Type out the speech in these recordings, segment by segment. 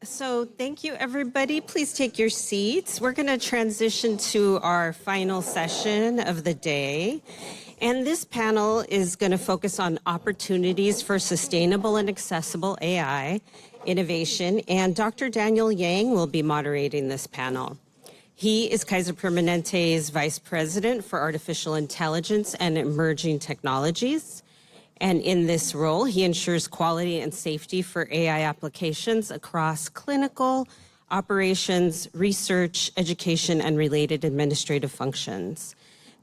So thank you, everybody. Please take your seats. We're going to transition to our final session of the day. And this panel is going to focus on opportunities for sustainable and accessible AI innovation. And Dr. Daniel Yang will be moderating this panel. He is Kaiser Permanente's Vice President for Artificial Intelligence and Emerging Technologies. And in this role, he ensures quality and safety for AI applications across clinical, operations, research, education, and related administrative functions.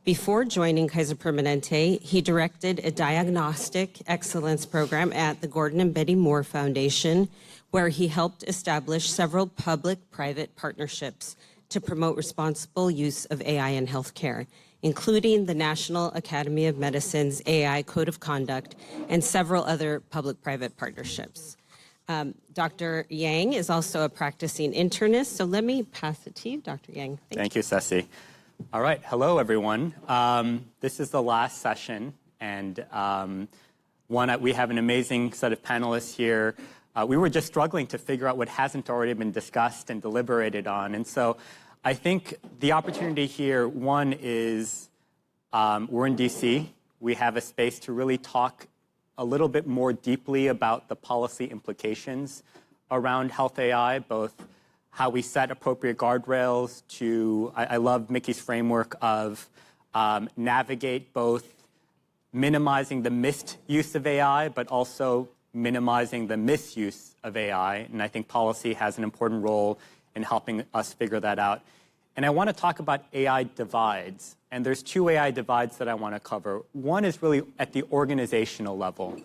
Before joining Kaiser Permanente, he directed a diagnostic excellence program at the Gordon and Betty Moore Foundation, where he helped establish several public-private partnerships to promote responsible use of AI in healthcare, including the National Academy of Medicine's AI Code of Conduct and several other public-private partnerships. Dr. Yang is also a practicing internist, so let me pass it to you, Dr. Yang. Thank you, Ceci. All right, hello, everyone. This is the last session, and we have an amazing set of panelists here. We were just struggling to figure out what hasn't already been discussed and deliberated on, and so I think the opportunity here, one is we're in DC. We have a space to really talk a little bit more deeply about the policy implications around health AI, both how we set appropriate guardrails to, I love Mickey's framework of navigate both minimizing the misuse of AI, but also minimizing the misuse of AI. And I think policy has an important role in helping us figure that out. And I want to talk about AI divides. And there's two AI divides that I want to cover. One is really at the organizational level.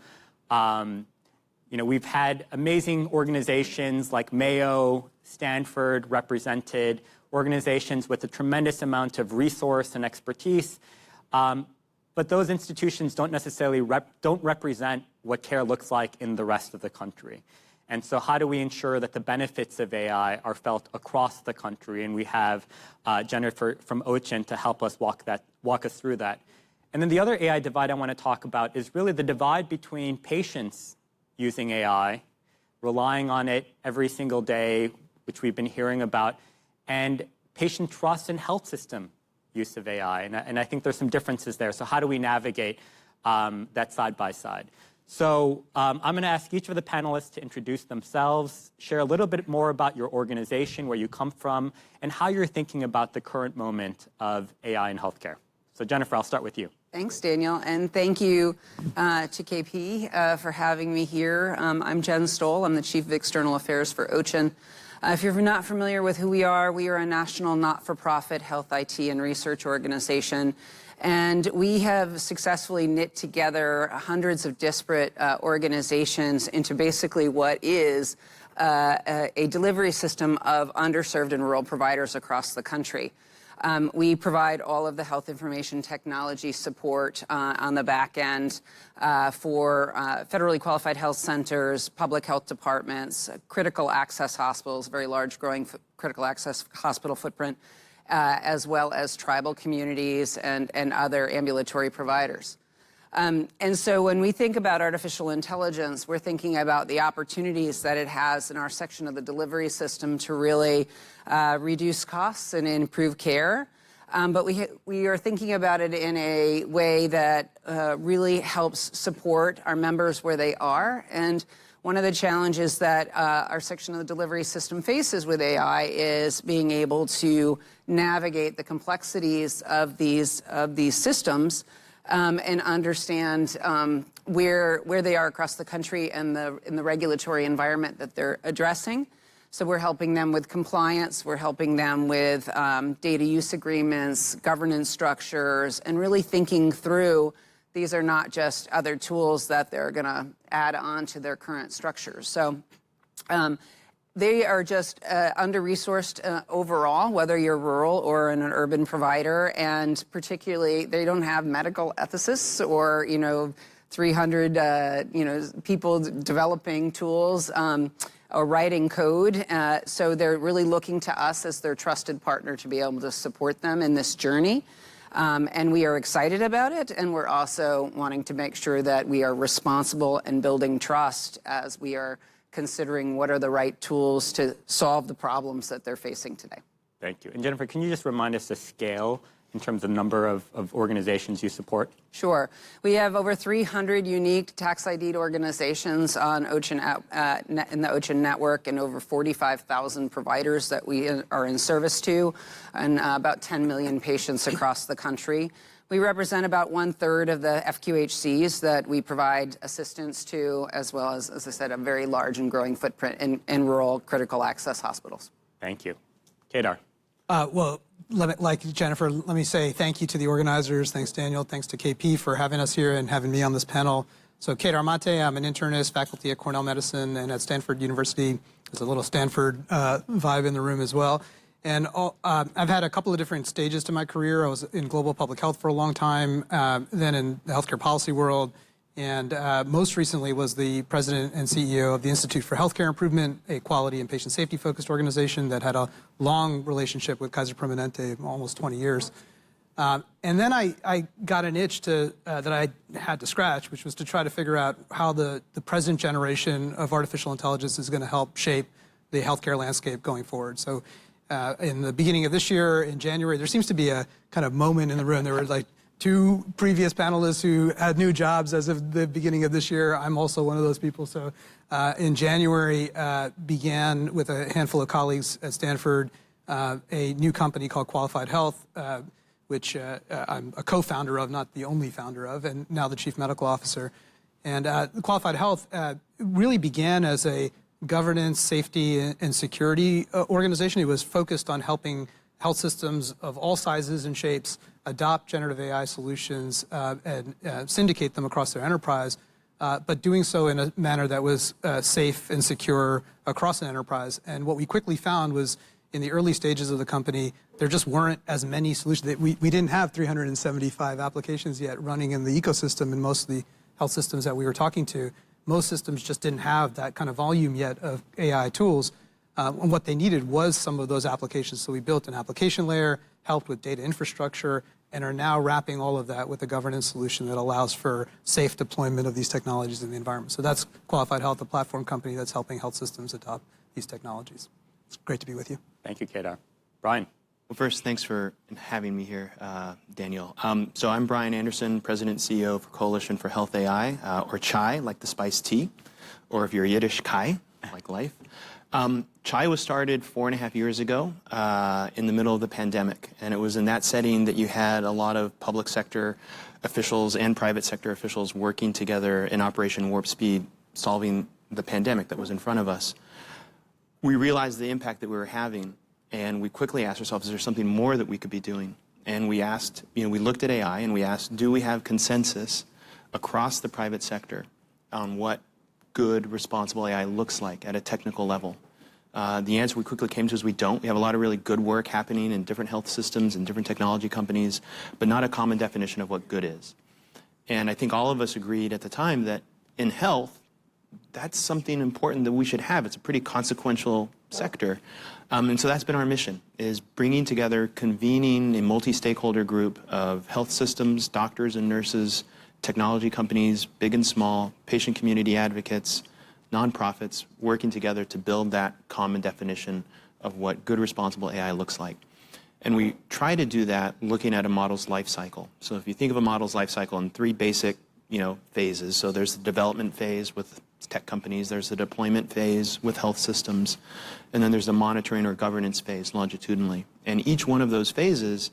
We've had amazing organizations like Mayo, Stanford represented, organizations with a tremendous amount of resource and expertise. But those institutions don't necessarily represent what care looks like in the rest of the country. And so how do we ensure that the benefits of AI are felt across the country? And we have Jennifer from OCHIN to help us walk us through that. And then the other AI divide I want to talk about is really the divide between patients using AI, relying on it every single day, which we've been hearing about, and patient trust in health system use of AI. And I think there's some differences there. So how do we navigate that side by side? So I'm going to ask each of the panelists to introduce themselves, share a little bit more about your organization, where you come from, and how you're thinking about the current moment of AI in healthcare. So Jennifer, I'll start with you. Thanks, Daniel, and thank you to KP for having me here. I'm Jen Stoll. I'm the Chief of External Affairs for OCHIN. If you're not familiar with who we are a national not-for-profit health IT and research organization. And we have successfully knit together hundreds of disparate organizations into basically what is a delivery system of underserved and rural providers across the country. We provide all of the health information technology support on the back end for federally qualified health centers, public health departments, critical access hospitals, very large growing critical access hospital footprint, as well as tribal communities and other ambulatory providers. And so when we think about artificial intelligence, we're thinking about the opportunities that it has in our section of the delivery system to really reduce costs and improve care. But we are thinking about it in a way that really helps support our members where they are. And one of the challenges that our section of the delivery system faces with AI is being able to navigate the complexities of these systems and understand where they are across the country and in the regulatory environment that they're addressing. So we're helping them with compliance, we're helping them with data use agreements, governance structures, and really thinking through these are not just other tools that they're going to add on to their current structures. So they are just under-resourced overall, whether you're rural or an urban provider, and particularly they don't have medical ethicists or 300 people developing tools or writing code. So they're really looking to us as their trusted partner to be able to support them in this journey. And we are excited about it, and we're also wanting to make sure that we are responsible and building trust as we are considering what are the right tools to solve the problems that they're facing today. Thank you. And Jennifer, can you just remind us the scale in terms of number of organizations you support? Sure. We have over 300 unique tax ID'd organizations on OCHIN in the OCHIN network, and over 45,000 providers that we are in service to, and about 10 million patients across the country. We represent about 1/3 of the FQHCs that we provide assistance to, as well as I said, a very large and growing footprint in rural critical access hospitals. Thank you. Kedar. Well, like Jennifer, let me say thank you to the organizers. Thanks, Daniel. Thanks to KP for having us here and having me on this panel. So Kedar Mate, I'm an internist, faculty at Cornell Medicine and at Stanford University. There's a little Stanford vibe in the room as well. And I've had a couple of different stages to my career. I was in global public health for a long time, then in the healthcare policy world, and most recently was the president and CEO of the Institute for Healthcare Improvement, a quality and patient safety-focused organization that had a long relationship with Kaiser Permanente, almost 20 years. And then I got an itch that I had to scratch, which was to try to figure out how the present generation of artificial intelligence is going to help shape the healthcare landscape going forward. So in the beginning of this year, in January, there seems to be a kind of moment in the room. There were like 2 previous panelists who had new jobs as of the beginning of this year. I'm also one of those people. So in January, began with a handful of colleagues at Stanford, a new company called Qualified Health, which I'm a co-founder of, not the only founder of, and now the chief medical officer. And Qualified Health really began as a governance, safety, and security organization. It was focused on helping health systems of all sizes and shapes adopt generative AI solutions and syndicate them across their enterprise, but doing so in a manner that was safe and secure across an enterprise. And what we quickly found was in the early stages of the company, there just weren't as many solutions. We didn't have 375 applications yet running in the ecosystem in most of the health systems that we were talking to. Most systems just didn't have that kind of volume yet of AI tools. And what they needed was some of those applications. So we built an application layer, helped with data infrastructure, and are now wrapping all of that with a governance solution that allows for safe deployment of these technologies in the environment. So that's Qualified Health, a platform company that's helping health systems adopt these technologies. It's great to be with you. Thank you, Kedar. Brian. Well, first, thanks for having me here, Daniel. So I'm Brian Anderson, President and CEO for Coalition for Health AI, or CHAI, like the spiced tea, or if you're Yiddish, Kai, like life. CHAI was started 4.5 years ago in the middle of the pandemic, and it was in that setting that you had a lot of public sector officials and private sector officials working together in Operation Warp Speed, solving the pandemic that was in front of us. We realized the impact that we were having, and we quickly asked ourselves, is there something more that we could be doing? And we asked, we looked at AI and we asked, do we have consensus across the private sector on what good, responsible AI looks like at a technical level? The answer we quickly came to is we don't. We have a lot of really good work happening in different health systems and different technology companies, but not a common definition of what good is. And I think all of us agreed at the time that in health, that's something important that we should have. It's a pretty consequential sector. And so that's been our mission, is bringing together, convening a multi-stakeholder group of health systems, doctors and nurses, technology companies, big and small, patient community advocates, nonprofits, working together to build that common definition of what good, responsible AI looks like. And we try to do that looking at a model's life cycle. So if you think of a model's life cycle in 3 basic phases. So there's the development phase with tech companies, there's the deployment phase with health systems, and then there's the monitoring or governance phase longitudinally. And each one of those phases,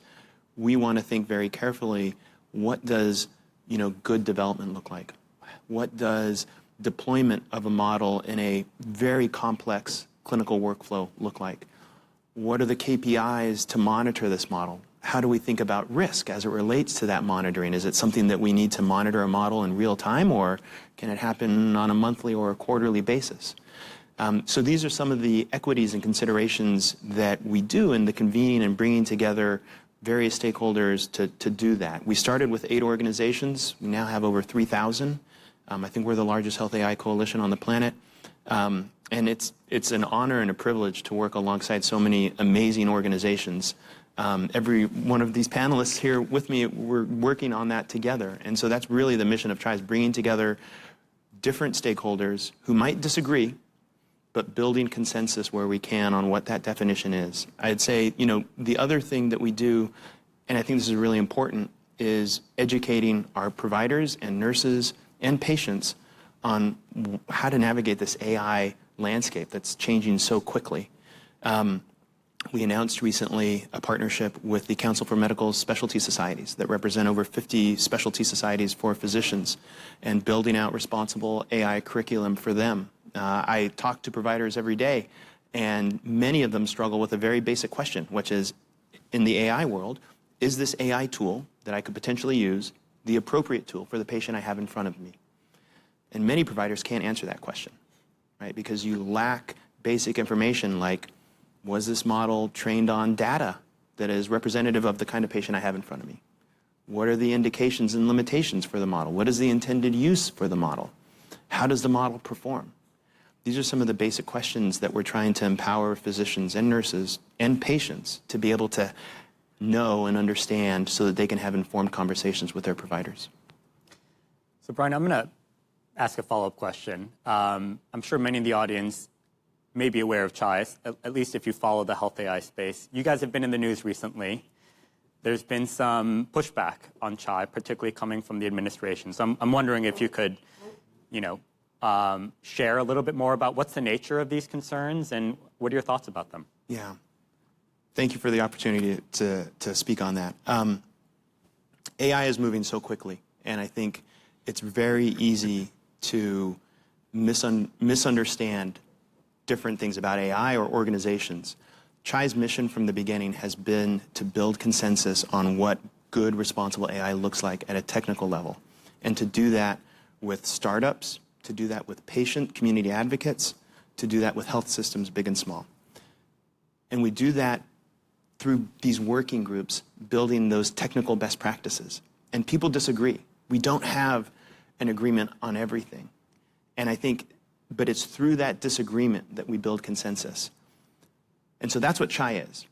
we want to think very carefully, what does good development look like? What does deployment of a model in a very complex clinical workflow look like? What are the KPIs to monitor this model? How do we think about risk as it relates to that monitoring? Is it something that we need to monitor a model in real time, or can it happen on a monthly or a quarterly basis? So these are some of the equities and considerations that we do in the convening and bringing together various stakeholders to do that. We started with 8 organizations. We now have over 3,000. I think we're the largest health AI coalition on the planet. And it's an honor and a privilege to work alongside so many amazing organizations. Every one of these panelists here with me, we're working on that together. And so that's really the mission of CHAI, is bringing together different stakeholders who might disagree, but building consensus where we can on what that definition is. I'd say, you know, the other thing that we do, and I think this is really important, is educating our providers and nurses and patients on how to navigate this AI landscape that's changing so quickly. We announced recently a partnership with the Council for Medical Specialty Societies that represent over 50 specialty societies for physicians, and building out responsible AI curriculum for them. I talk to providers every day, and many of them struggle with a very basic question, which is, in the AI world, is this AI tool that I could potentially use the appropriate tool for the patient I have in front of me? And many providers can't answer that question, right? Because you lack basic information like, was this model trained on data that is representative of the kind of patient I have in front of me? What are the indications and limitations for the model? What is the intended use for the model? How does the model perform? These are some of the basic questions that we're trying to empower physicians and nurses and patients to be able to know and understand so that they can have informed conversations with their providers. So Brian, I'm going to ask a follow-up question. I'm sure many in the audience may be aware of CHAI, at least if you follow the health AI space. You guys have been in the news recently. There's been some pushback on CHAI, particularly coming from the administration. So I'm wondering if you could, you know, share a little bit more about what's the nature of these concerns and what are your thoughts about them? Yeah. Thank you for the opportunity to speak on that. AI is moving so quickly, and I think it's very easy to misunderstand different things about AI or organizations. CHAI's mission from the beginning has been to build consensus on what good, responsible AI looks like at a technical level, and to do that with startups, to do that with patient community advocates, to do that with health systems, big and small. And we do that through these working groups, building those technical best practices. And people disagree. We don't have an agreement on everything. And I think, but it's through that disagreement that we build consensus. And so that's what CHAI is.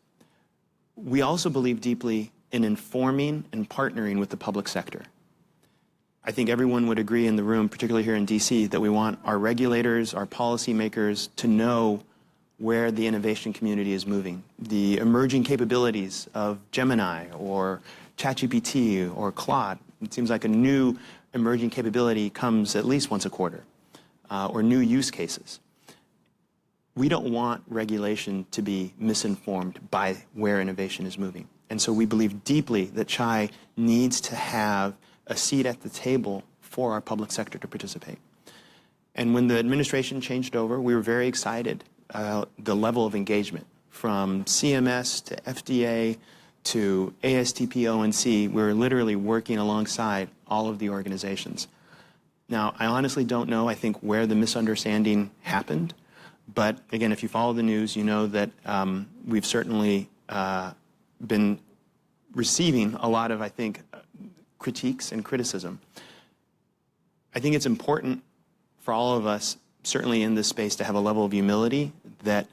We also believe deeply in informing and partnering with the public sector. I think everyone would agree in the room, particularly here in DC, that we want our regulators, our policymakers to know where the innovation community is moving. The emerging capabilities of Gemini or ChatGPT or Claude. It seems like a new emerging capability comes at least once a quarter, or new use cases. We don't want regulation to be misinformed by where innovation is moving. And so we believe deeply that CHAI needs to have a seat at the table for our public sector to participate. And when the administration changed over, we were very excited the level of engagement from CMS to FDA to ASTP ONC. We were literally working alongside all of the organizations. Now, I honestly don't know, I think, where the misunderstanding happened. But again, if you follow the news, you know that we've certainly been receiving a lot of, I think, critiques and criticism. I think it's important for all of us, certainly in this space, to have a level of humility that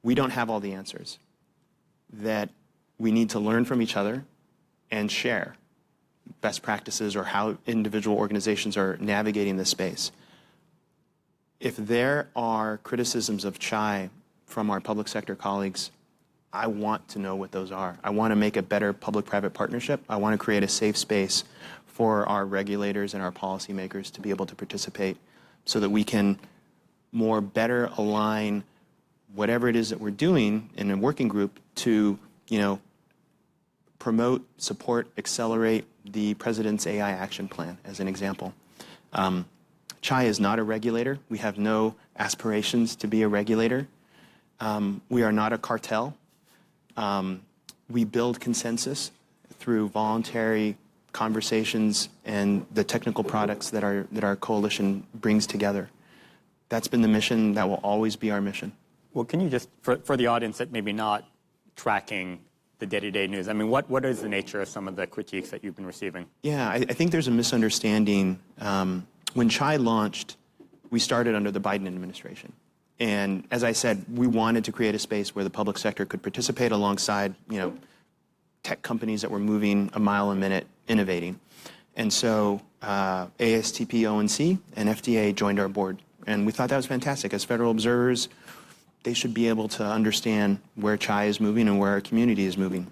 we don't have all the answers, that we need to learn from each other and share best practices or how individual organizations are navigating this space. If there are criticisms of CHAI from our public sector colleagues, I want to know what those are. I want to make a better public-private partnership. I want to create a safe space for our regulators and our policymakers to be able to participate so that we can more better align whatever it is that we're doing in a working group to, you know, promote, support, accelerate the President's AI Action Plan, as an example. CHAI is not a regulator. We have no aspirations to be a regulator. We are not a cartel. We build consensus through voluntary conversations and the technical products that our coalition brings together. That's been the mission. That will always be our mission. Well, can you just, for the audience that maybe not tracking the day-to-day news, I mean, what is the nature of some of the critiques that you've been receiving? Yeah, I think there's a misunderstanding. When CHAI launched, we started under the Biden administration. And as I said, we wanted to create a space where the public sector could participate alongside, you know, tech companies that were moving a mile a minute, innovating. And so ASTP ONC and FDA joined our board. And we thought that was fantastic. As federal observers, they should be able to understand where CHI is moving and where our community is moving.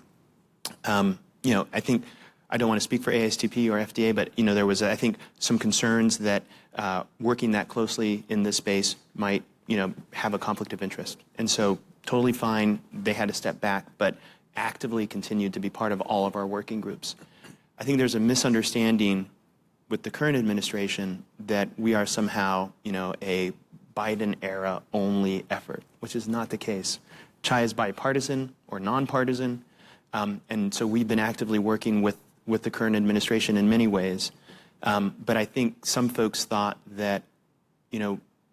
I think, I don't want to speak for ASTP or FDA, but there was, I think, some concerns that working that closely in this space might, have a conflict of interest. And so totally fine, they had to step back, but actively continued to be part of all of our working groups. I think there's a misunderstanding with the current administration that we are somehow, a Biden-era only effort, which is not the case. CHI is bipartisan or nonpartisan, and so we've been actively working with the current administration in many ways. But I think some folks thought that,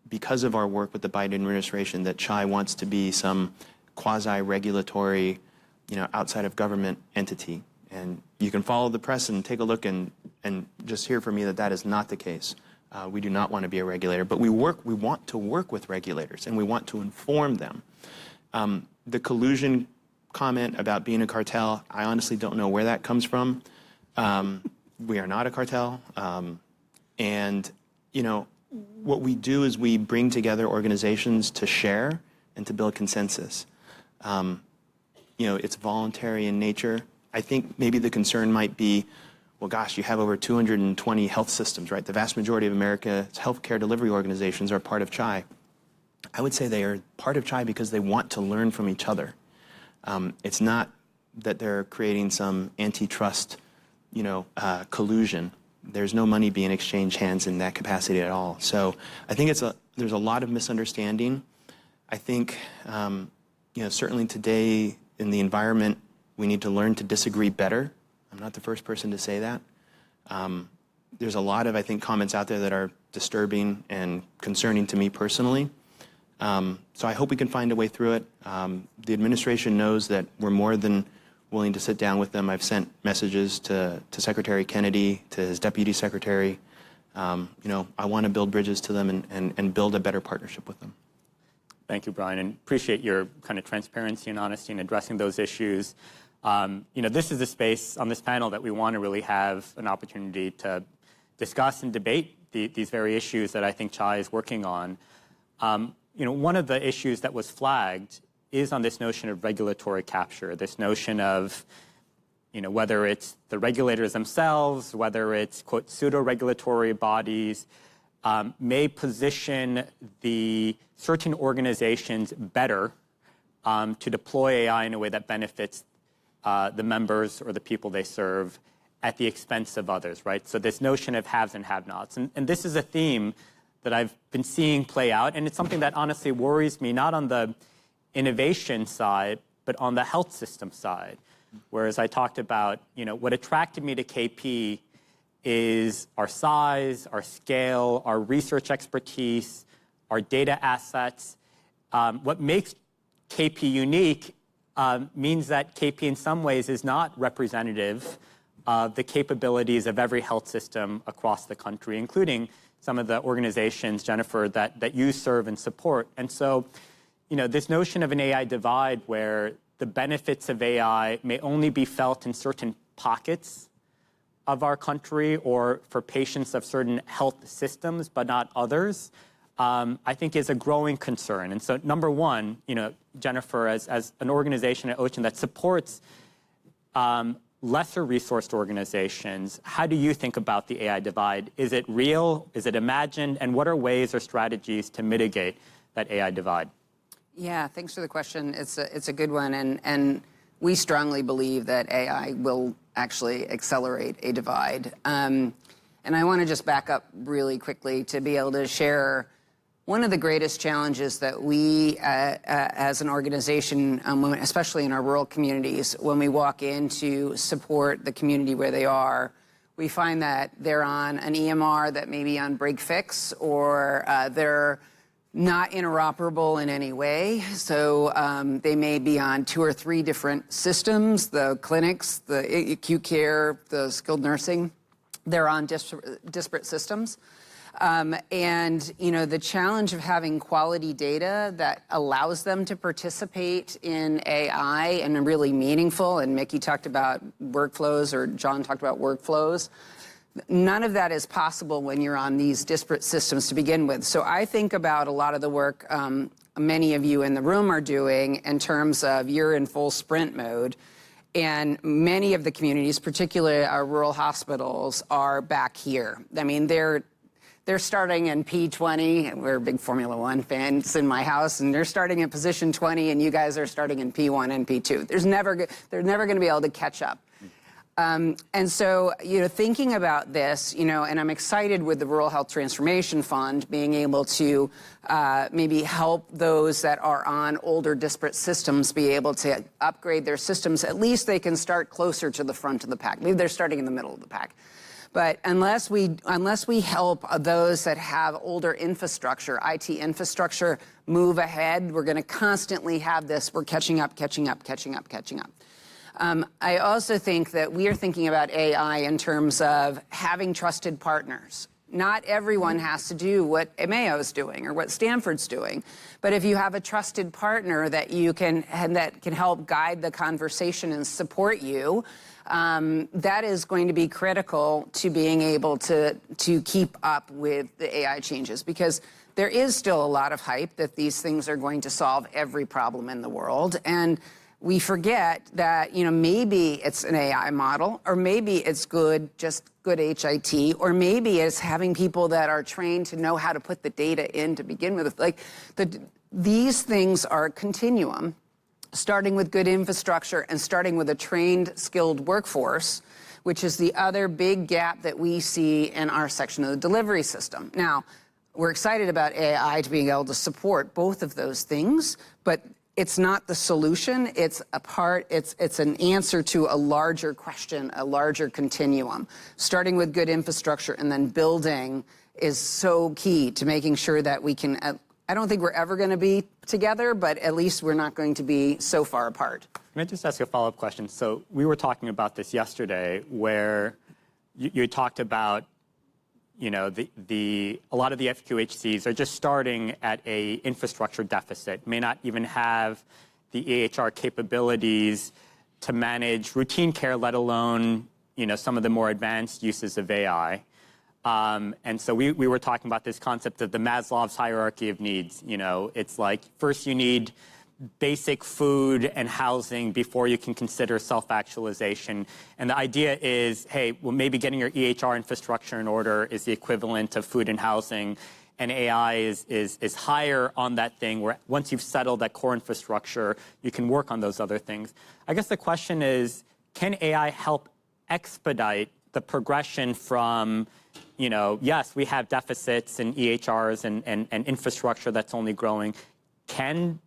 because of our work with the Biden administration, that CHI wants to be some quasi-regulatory, outside of government entity. And you can follow the press and take a look and just hear from me that that is not the case. We do not want to be a regulator, but we want to work with regulators, and we want to inform them. The collusion comment about being a cartel, I honestly don't know where that comes from. We are not a cartel. What we do is we bring together organizations to share and to build consensus. It's voluntary in nature. I think maybe the concern might be, well, gosh, you have over 220 health systems, right? The vast majority of America's healthcare delivery organizations are part of CHI. I would say they are part of CHI because they want to learn from each other. It's not that they're creating some antitrust, collusion. There's no money being exchanged hands in that capacity at all. So I think there's a lot of misunderstanding. I think, certainly today in the environment, we need to learn to disagree better. I'm not the first person to say that. There's a lot of, I think, comments out there that are disturbing and concerning to me personally. So I hope we can find a way through it. The administration knows that we're more than willing to sit down with them. I've sent messages to Secretary Kennedy, to his deputy secretary. I want to build bridges to them and build a better partnership with them. Thank you, Brian, and appreciate your kind of transparency and honesty in addressing those issues. This is a space on this panel that we want to really have an opportunity to discuss and debate these very issues that I think CHI is working on. One of the issues that was flagged is on this notion of regulatory capture, this notion of, whether it's the regulators themselves, whether it's, quote, pseudo-regulatory bodies, may position the certain organizations better to deploy AI in a way that benefits the members or the people they serve at the expense of others, right? So this notion of haves and have-nots. And this is a theme that I've been seeing play out, and it's something that honestly worries me, not on the innovation side, but on the health system side. Whereas I talked about, what attracted me to KP is our size, our scale, our research expertise, our data assets. What makes KP unique means that KP in some ways is not representative of the capabilities of every health system across the country, including some of the organizations, Jennifer, that you serve and support. And so, this notion of an AI divide where the benefits of AI may only be felt in certain pockets of our country or for patients of certain health systems, but not others, I think is a growing concern. And so, number one, Jennifer, as an organization at OCHIN that supports lesser resourced organizations, how do you think about the AI divide? Is it real? Is it imagined? And what are ways or strategies to mitigate that AI divide? Yeah, thanks for the question. It's a good one, and we strongly believe that AI will actually accelerate a divide. And I want to just back up really quickly to be able to share one of the greatest challenges that we, as an organization, especially in our rural communities, when we walk in to support the community where they are, we find that they're on an EMR that may be on break fix, or they're not interoperable in any way. So they may be on 2 or 3 different systems, the clinics, the acute care, the skilled nursing. They're on disparate systems. The challenge of having quality data that allows them to participate in AI and really meaningful, and Mickey talked about workflows, or John talked about workflows. None of that is possible when you're on these disparate systems to begin with. So I think about a lot of the work many of you in the room are doing in terms of you're in full sprint mode. And many of the communities, particularly our rural hospitals, are back here. I mean, they're starting in P20. We're big Formula One fans in my house, and they're starting in position 20, and you guys are starting in P1 and P2. They're never going to be able to catch up. And so, thinking about this, and I'm excited with the Rural Health Transformation Fund being able to maybe help those that are on older disparate systems be able to upgrade their systems. At least they can start closer to the front of the pack. Maybe they're starting in the middle of the pack. But unless we help those that have older infrastructure, IT infrastructure, move ahead, we're going to constantly have this, we're catching up. I also think that we are thinking about AI in terms of having trusted partners. Not everyone has to do what Mayo is doing or what Stanford's doing, but if you have a trusted partner that that can help guide the conversation and support you, that is going to be critical to being able to keep up with the AI changes, because there is still a lot of hype that these things are going to solve every problem in the world. And we forget that, maybe it's an AI model, or maybe it's just good HIT, or maybe it's having people that are trained to know how to put the data in to begin with. These things are a continuum, starting with good infrastructure and starting with a trained, skilled workforce, which is the other big gap that we see in our section of the delivery system. Now, we're excited about AI to being able to support both of those things, but it's not the solution. It's an answer to a larger question, a larger continuum. Starting with good infrastructure and then building is so key to making sure that we can, I don't think we're ever going to be together, but at least we're not going to be so far apart. Let me just ask a follow-up question. So we were talking about this yesterday, where you talked about, a lot of the FQHCs are just starting at a infrastructure deficit, may not even have the EHR capabilities to manage routine care, let alone, some of the more advanced uses of AI. And so we were talking about this concept of the Maslow's hierarchy of needs. It's like, first you need basic food and housing before you can consider self-actualization. And the idea is, hey, well, maybe getting your EHR infrastructure in order is the equivalent of food and housing. And AI is higher on that thing, where once you've settled that core infrastructure, you can work on those other things. I guess the question is, can AI help expedite the progression from, yes, we have deficits in EHRs and infrastructure that's only growing. Can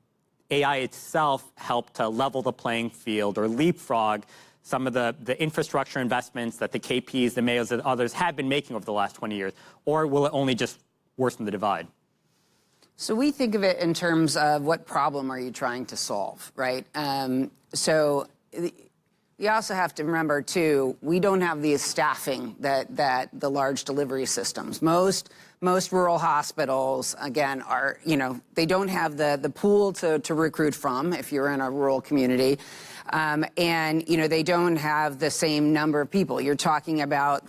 AI itself help to level the playing field or leapfrog some of the infrastructure investments that the KPs, the Mayos, and others have been making over the last 20 years? Or will it only just worsen the divide? So we think of it in terms of what problem are you trying to solve, right? You also have to remember, too, we don't have the staffing that the large delivery systems. Most rural hospitals, again, are, they don't have the pool to recruit from if you're in a rural community. And, they don't have the same number of people. You're talking about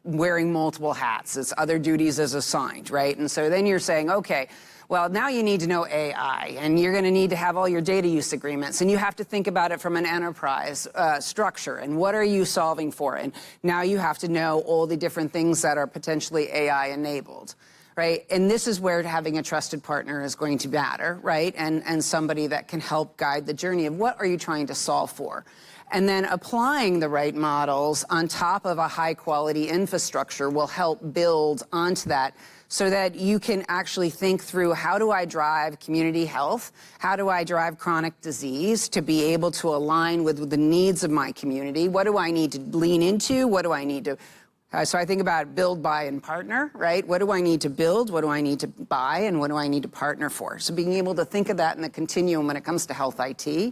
wearing multiple hats. It's other duties as assigned, right? And so then you're saying, okay, well, now you need to know AI, and you're going to need to have all your data use agreements, and you have to think about it from an enterprise structure, and what are you solving for? And now you have to know all the different things that are potentially AI-enabled, right? And this is where having a trusted partner is going to matter, right? And somebody that can help guide the journey of what are you trying to solve for? And then applying the right models on top of a high-quality infrastructure will help build onto that, so that you can actually think through, how do I drive community health? How do I drive chronic disease to be able to align with the needs of my community? What do I need to lean into? What do I need to... so I think about build, buy, and partner, right? What do I need to build? What do I need to buy? And what do I need to partner for? So being able to think of that in the continuum when it comes to health IT.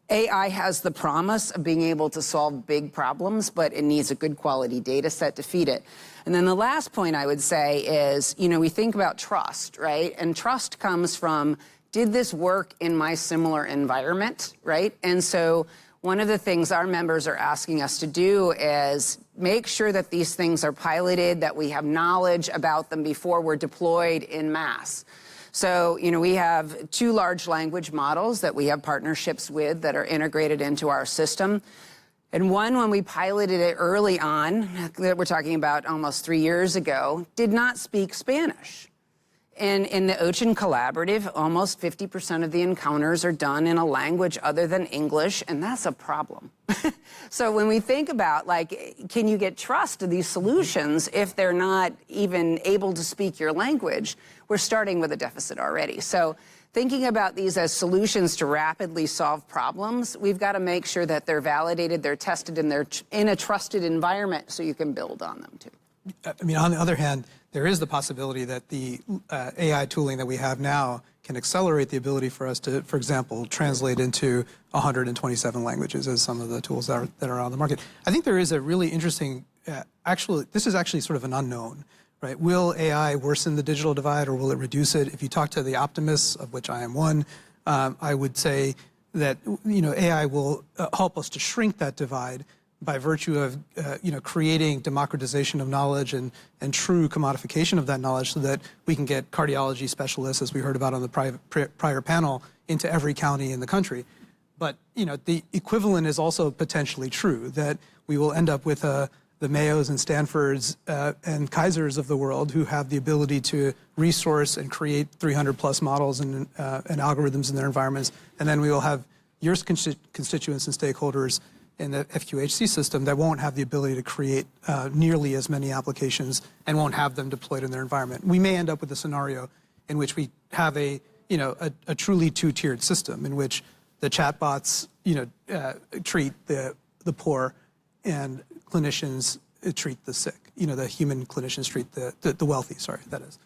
AI has the promise of being able to solve big problems, but it needs a good quality data set to feed it. And then the last point I would say is, we think about trust, right? And trust comes from, did this work in my similar environment, right? And so one of the things our members are asking us to do is, make sure that these things are piloted, that we have knowledge about them before we're deployed in mass. So, we have 2 large language models that we have partnerships with that are integrated into our system. And one, when we piloted it early on, that we're talking about almost 3 years ago, did not speak Spanish. And in the OCHIN Collaborative, almost 50% of the encounters are done in a language other than English, and that's a problem. So when we think about, can you get trust to these solutions if they're not even able to speak your language, we're starting with a deficit already. So thinking about these as solutions to rapidly solve problems, we've got to make sure that they're validated, they're tested, and they're in a trusted environment so you can build on them, too. I mean, on the other hand, there is the possibility that the AI tooling that we have now can accelerate the ability for us to, for example, translate into 127 languages as some of the tools that are on the market. I think there is a really interesting, this is actually sort of an unknown, right? Will AI worsen the digital divide or will it reduce it? If you talk to the optimists, of which I am one, I would say that, AI will help us to shrink that divide by virtue of creating democratization of knowledge and true commodification of that knowledge so that we can get cardiology specialists, as we heard about on the prior panel, into every county in the country. But the equivalent is also potentially true, that we will end up with the Mayos and Stanfords and Kaisers of the world who have the ability to resource and create 300+ models and algorithms in their environments. And then we will have your constituents and stakeholders in the FQHC system that won't have the ability to create nearly as many applications and won't have them deployed in their environment. We may end up with a scenario in which we have a truly 2-tiered system in which the chatbots, treat the poor and clinicians treat the sick. The human clinicians treat the wealthy, that is.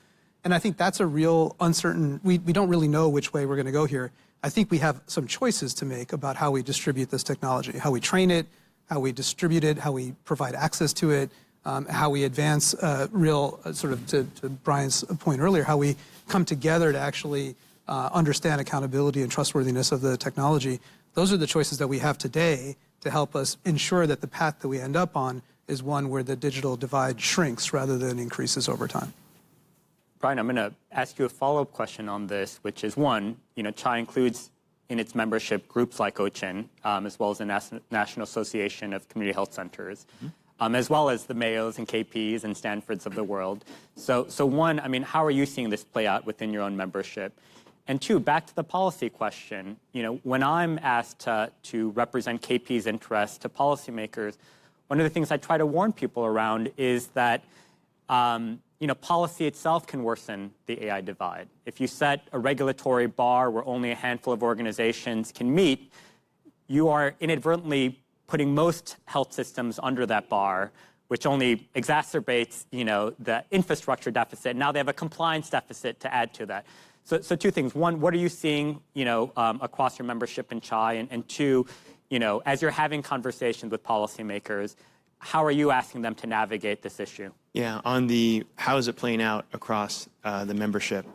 And I think that's a real uncertain, we don't really know which way we're going to go here. I think we have some choices to make about how we distribute this technology, how we train it, how we distribute it, how we provide access to it, how we advance to Brian's point earlier, how we come together to actually understand accountability and trustworthiness of the technology. Those are the choices that we have today to help us ensure that the path that we end up on is one where the digital divide shrinks rather than increases over time. Brian, I'm going to ask you a follow-up question on this, which is one, CHI includes in its membership groups like OCHIN, as well as the National Association of Community Health Centers, as well as the Mayos and KPs and Stanfords of the world. So one, how are you seeing this play out within your own membership? And two, back to the policy question, when I'm asked to represent KP's interests to policymakers, one of the things I try to warn people around is that policy itself can worsen the AI divide. If you set a regulatory bar where only a handful of organizations can meet, you are inadvertently putting most health systems under that bar, which only exacerbates, the infrastructure deficit. Now they have a compliance deficit to add to that. So two things. One, what are you seeing, across your membership in CHI? And two, as you're having conversations with policymakers, how are you asking them to navigate this issue? Yeah, on the how is it playing out across the membership,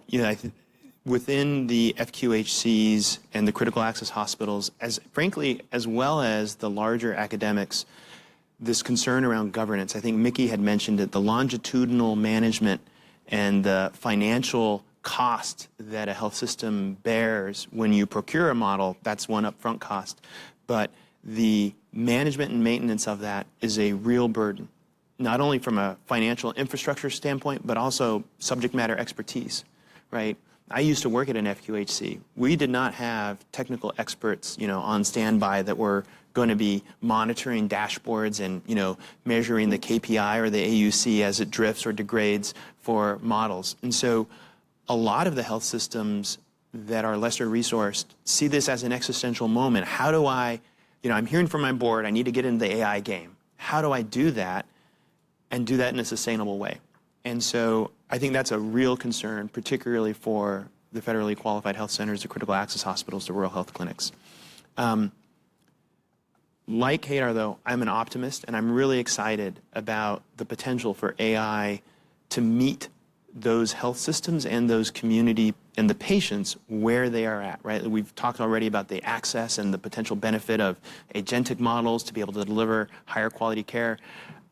within the FQHCs and the critical access hospitals, as well as the larger academics, this concern around governance. I think Mickey had mentioned it, the longitudinal management and the financial cost that a health system bears when you procure a model. That's one upfront cost, but the management and maintenance of that is a real burden, not only from a financial infrastructure standpoint, but also subject matter expertise, right? I used to work at an FQHC. We did not have technical experts, on standby that were going to be monitoring dashboards and, measuring the KPI or the AUC as it drifts or degrades for models. And so a lot of the health systems that are lesser resourced see this as an existential moment. How do I, I'm hearing from my board, I need to get into the AI game. How do I do that and do that in a sustainable way? And so I think that's a real concern, particularly for the federally qualified health centers, the critical access hospitals, the rural health clinics. Like Kedar, though, I'm an optimist, and I'm really excited about the potential for AI to meet those health systems and those community and the patients where they are at, right? We've talked already about the access and the potential benefit of agentic models to be able to deliver higher quality care.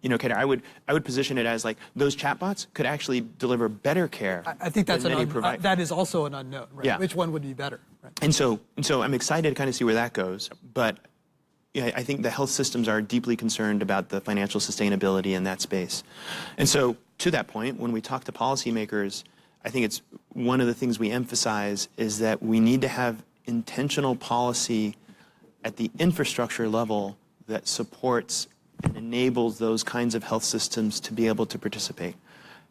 Kedar, I would position it as like those chatbots could actually deliver better care. I think that's that is also an unknown, right? Yeah. Which one would be better? Right? And so I'm excited to kind of see where that goes. But I think the health systems are deeply concerned about the financial sustainability in that space. And so to that point, when we talk to policymakers, I think it's one of the things we emphasize is that we need to have intentional policy at the infrastructure level that supports and enables those kinds of health systems to be able to participate.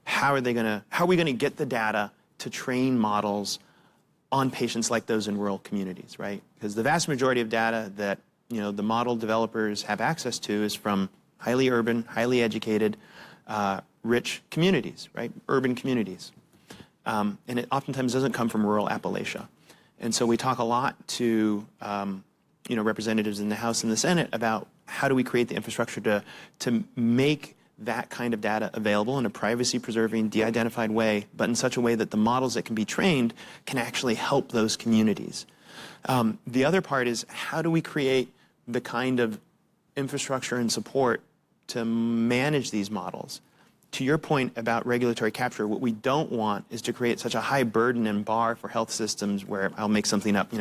How are we going to get the data to train models on patients like those in rural communities, right? Because the vast majority of data that the model developers have access to is from highly urban, highly educated, rich communities, right? Urban communities. And it oftentimes doesn't come from rural Appalachia. And so we talk a lot to representatives in the House and the Senate about how do we create the infrastructure to make that kind of data available in a privacy-preserving, de-identified way, but in such a way that the models that can be trained can actually help those communities. The other part is how do we create the kind of infrastructure and support to manage these models? To your point about regulatory capture, what we don't want is to create such a high burden and bar for health systems where, I'll make something up,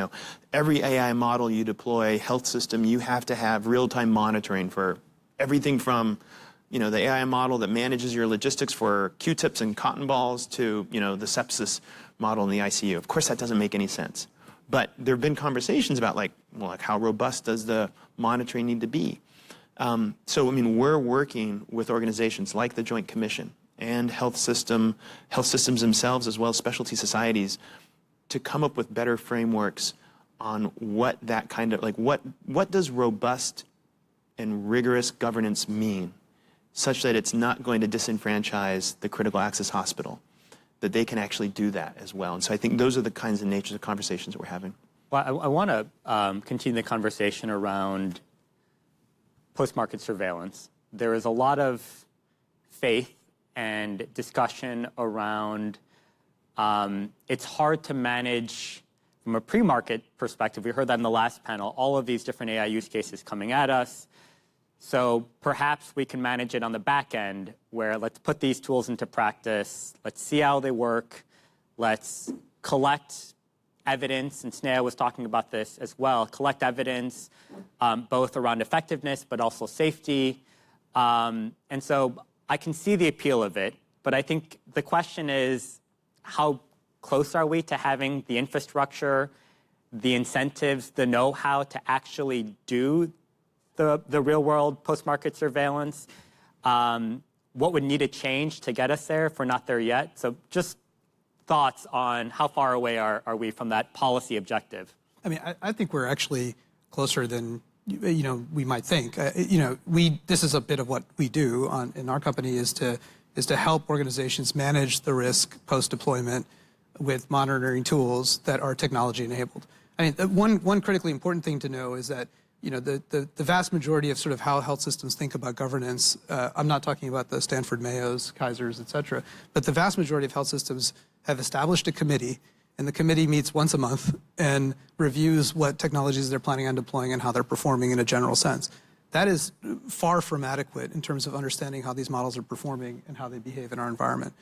every AI model you deploy, health system, you have to have real-time monitoring for everything from, the AI model that manages your logistics for Q-tips and cotton balls to, the sepsis model in the ICU. Of course, that doesn't make any sense. But there have been conversations about how robust does the monitoring need to be? We're working with organizations like the Joint Commission and health systems themselves, as well as specialty societies, to come up with better frameworks on what that kind of, what does robust and rigorous governance mean, such that it's not going to disenfranchise the critical access hospital, that they can actually do that as well. And so I think those are the kinds of natures of conversations that we're having. Well, I want to continue the conversation around post-market surveillance. There is a lot of faith and discussion around it's hard to manage from a pre-market perspective. We heard that in the last panel, all of these different AI use cases coming at us. So perhaps we can manage it on the back end where let's put these tools into practice. Let's see how they work. Let's collect evidence, and Snea was talking about this as well, collect evidence both around effectiveness but also safety. And so I can see the appeal of it, but I think the question is how close are we to having the infrastructure, the incentives, the know-how to actually do the real-world post-market surveillance? What would need to change to get us there if we're not there yet? So just thoughts on how far away are we from that policy objective? I think we're actually closer than we might think. This is a bit of what we do in our company is to help organizations manage the risk post-deployment with monitoring tools that are technology enabled. One critically important thing to know is that the vast majority of sort of how health systems think about governance, I'm not talking about the Stanford Mayos, Kaisers, et cetera, but the vast majority of health systems have established a committee, and the committee meets once a month and reviews what technologies they're planning on deploying and how they're performing in a general sense. That is far from adequate in terms of understanding how these models are performing and how they behave in our environment.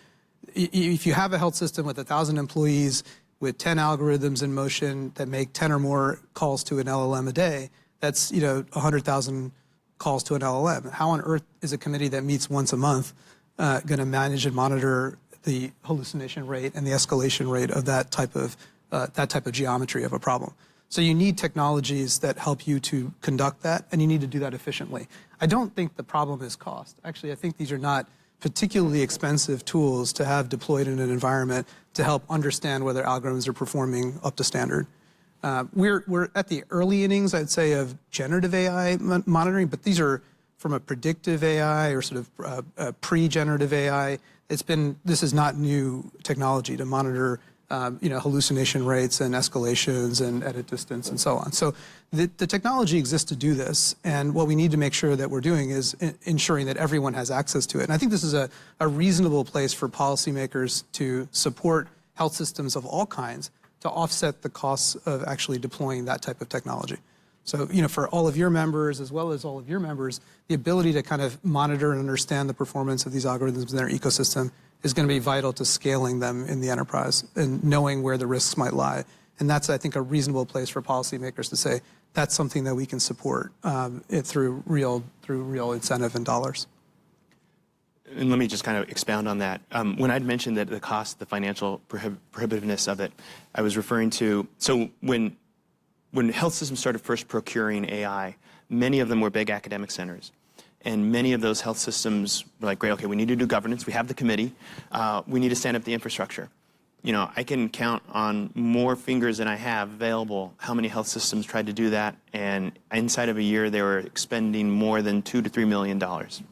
If you have a health system with 1,000 employees with 10 algorithms in motion that make 10 or more calls to an LLM a day, that's 100,000 calls to an LLM. How on earth is a committee that meets once a month going to manage and monitor the hallucination rate and the escalation rate of that type of geometry of a problem? So you need technologies that help you to conduct that, and you need to do that efficiently. I don't think the problem is cost. Actually, I think these are not particularly expensive tools to have deployed in an environment to help understand whether algorithms are performing up to standard. We're at the early innings, I'd say, of generative AI monitoring, but these are from a predictive AI or sort of pre-generative AI. This is not new technology to monitor hallucination rates and escalations and edit distance and so on. So the technology exists to do this, and what we need to make sure that we're doing is ensuring that everyone has access to it. And I think this is a reasonable place for policymakers to support health systems of all kinds to offset the costs of actually deploying that type of technology. So, for all of your members, as well as all of your members, the ability to kind of monitor and understand the performance of these algorithms in their ecosystem is going to be vital to scaling them in the enterprise and knowing where the risks might lie. And that's, I think, a reasonable place for policymakers to say that's something that we can support through real incentive and dollars. And let me just kind of expound on that. When I'd mentioned that the cost, the financial prohibitiveness of it, I was referring to, so when health systems started first procuring AI, many of them were big academic centers. And many of those health systems were like, great, okay, we need to do governance. We have the committee. We need to stand up the infrastructure. I can count on more fingers than I have available how many health systems tried to do that. And inside of a year, they were expending more than $2 to $3 million,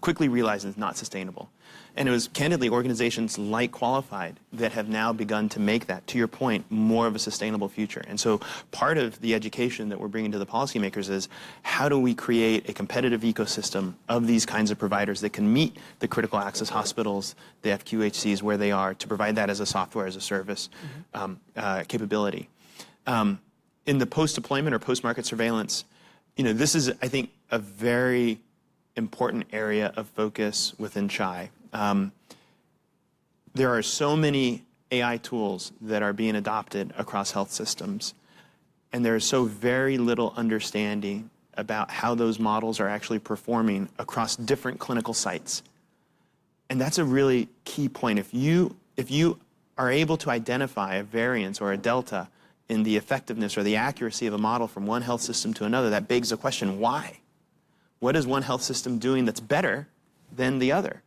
quickly realizing it's not sustainable. And it was candidly organizations like Qualified that have now begun to make that, to your point, more of a sustainable future. And so part of the education that we're bringing to the policymakers is how do we create a competitive ecosystem of these kinds of providers that can meet the critical access hospitals, the FQHCs where they are, to provide that as a software as a service capability. In the post-deployment or post-market surveillance, this is, I think, a very important area of focus within CHI. There are so many AI tools that are being adopted across health systems, and there is so very little understanding about how those models are actually performing across different clinical sites. And that's a really key point. If you are able to identify a variance or a delta in the effectiveness or the accuracy of a model from one health system to another, that begs the question, why? What is one health system doing that's better than the other?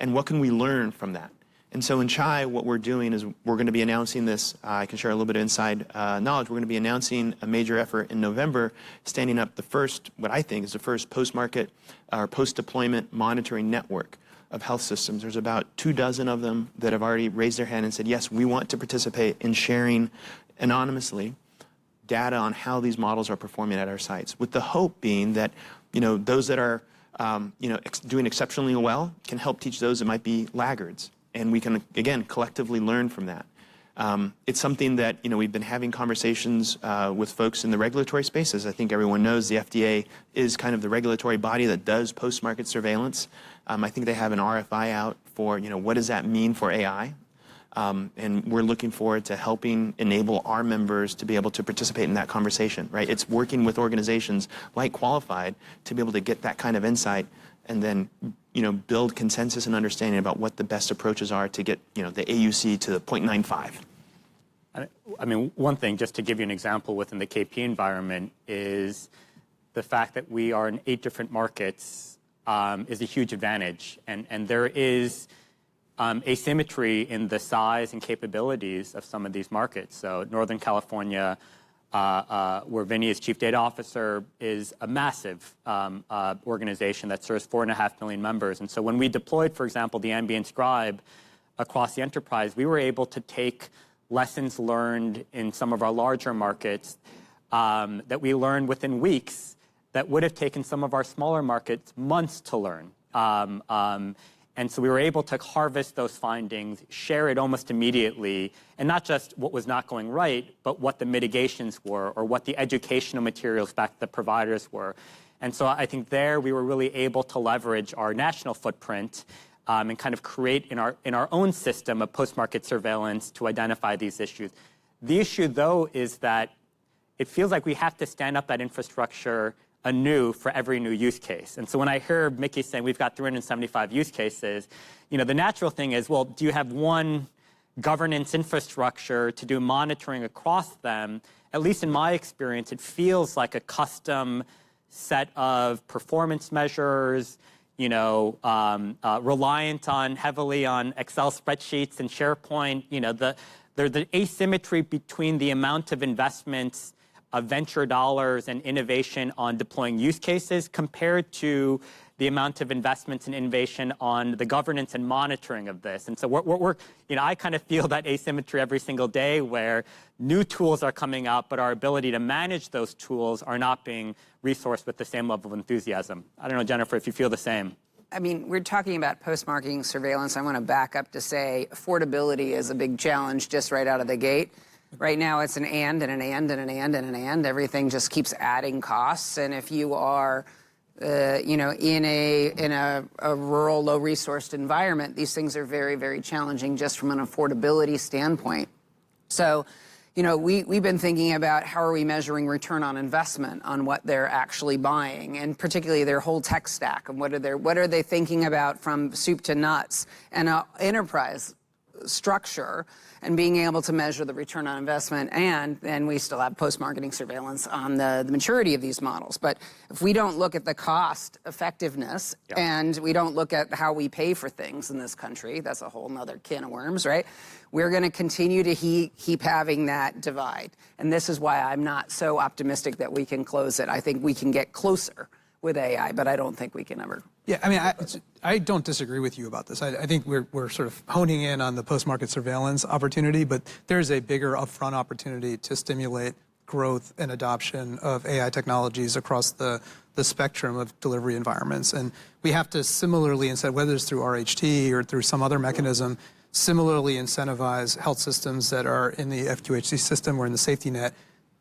And what can we learn from that? And so in CHI, what we're doing is we're going to be announcing this. I can share a little bit of inside knowledge. We're going to be announcing a major effort in November, standing up the first, what I think is the first post-market or post-deployment monitoring network of health systems. There's about 24 of them that have already raised their hand and said, yes, we want to participate in sharing anonymously data on how these models are performing at our sites, with the hope being that those that are doing exceptionally well can help teach those that might be laggards. And we can, again, collectively learn from that. It's something that, we've been having conversations with folks in the regulatory space. As I think everyone knows, the FDA is kind of the regulatory body that does post-market surveillance. I think they have an RFI out for, what does that mean for AI? And we're looking forward to helping enable our members to be able to participate in that conversation, right? It's working with organizations like Qualified to be able to get that kind of insight and then, build consensus and understanding about what the best approaches are to get, the AUC to the 0.95. I mean, one thing, just to give you an example within the KP environment, is the fact that we are in 8 different markets is a huge advantage. And there is asymmetry in the size and capabilities of some of these markets. So Northern California, where Vinny is Chief Data Officer, is a massive organization that serves 4.5 million members. And so when we deployed, for example, the Ambient Scribe across the enterprise, we were able to take lessons learned in some of our larger markets that we learned within weeks that would have taken some of our smaller markets months to learn. And so we were able to harvest those findings, share it almost immediately, and not just what was not going right, but what the mitigations were or what the educational materials back to the providers were. And so I think there we were really able to leverage our national footprint and kind of create in our own system a post-market surveillance to identify these issues. The issue, though, is that it feels like we have to stand up that infrastructure anew for every new use case. And so when I hear Mickey saying we've got 375 use cases, the natural thing is, well, do you have one governance infrastructure to do monitoring across them? At least in my experience, it feels like a custom set of performance measures, reliant heavily on Excel spreadsheets and SharePoint. There's the asymmetry between the amount of investments of venture dollars and innovation on deploying use cases compared to the amount of investments and innovation on the governance and monitoring of this. And so I kind of feel that asymmetry every single day where new tools are coming out, but our ability to manage those tools are not being resourced with the same level of enthusiasm. I don't know, Jennifer, if you feel the same. I mean, we're talking about post-marketing surveillance. I want to back up to say affordability is a big challenge just right out of the gate. Right now, it's an and and an and and an and an and. Everything just keeps adding costs. And if you are, in a rural, low-resourced environment, these things are very, very challenging just from an affordability standpoint. So, we've been thinking about how are we measuring return on investment on what they're actually buying, and particularly their whole tech stack, and what are they thinking about from soup to nuts, and an enterprise structure, and being able to measure the return on investment. And we still have post-marketing surveillance on the maturity of these models. But if we don't look at the cost effectiveness and we don't look at how we pay for things in this country, that's a whole nother can of worms, right? We're going to continue to keep having that divide. And this is why I'm not so optimistic that we can close it. I think we can get closer with AI, but I don't think we can ever. Yeah, I mean, I don't disagree with you about this. I think we're sort of honing in on the post-market surveillance opportunity, but there's a bigger upfront opportunity to stimulate growth and adoption of AI technologies across the spectrum of delivery environments. And we have to similarly, whether it's through RHT or through some other mechanism, similarly incentivize health systems that are in the FQHC system or in the safety net,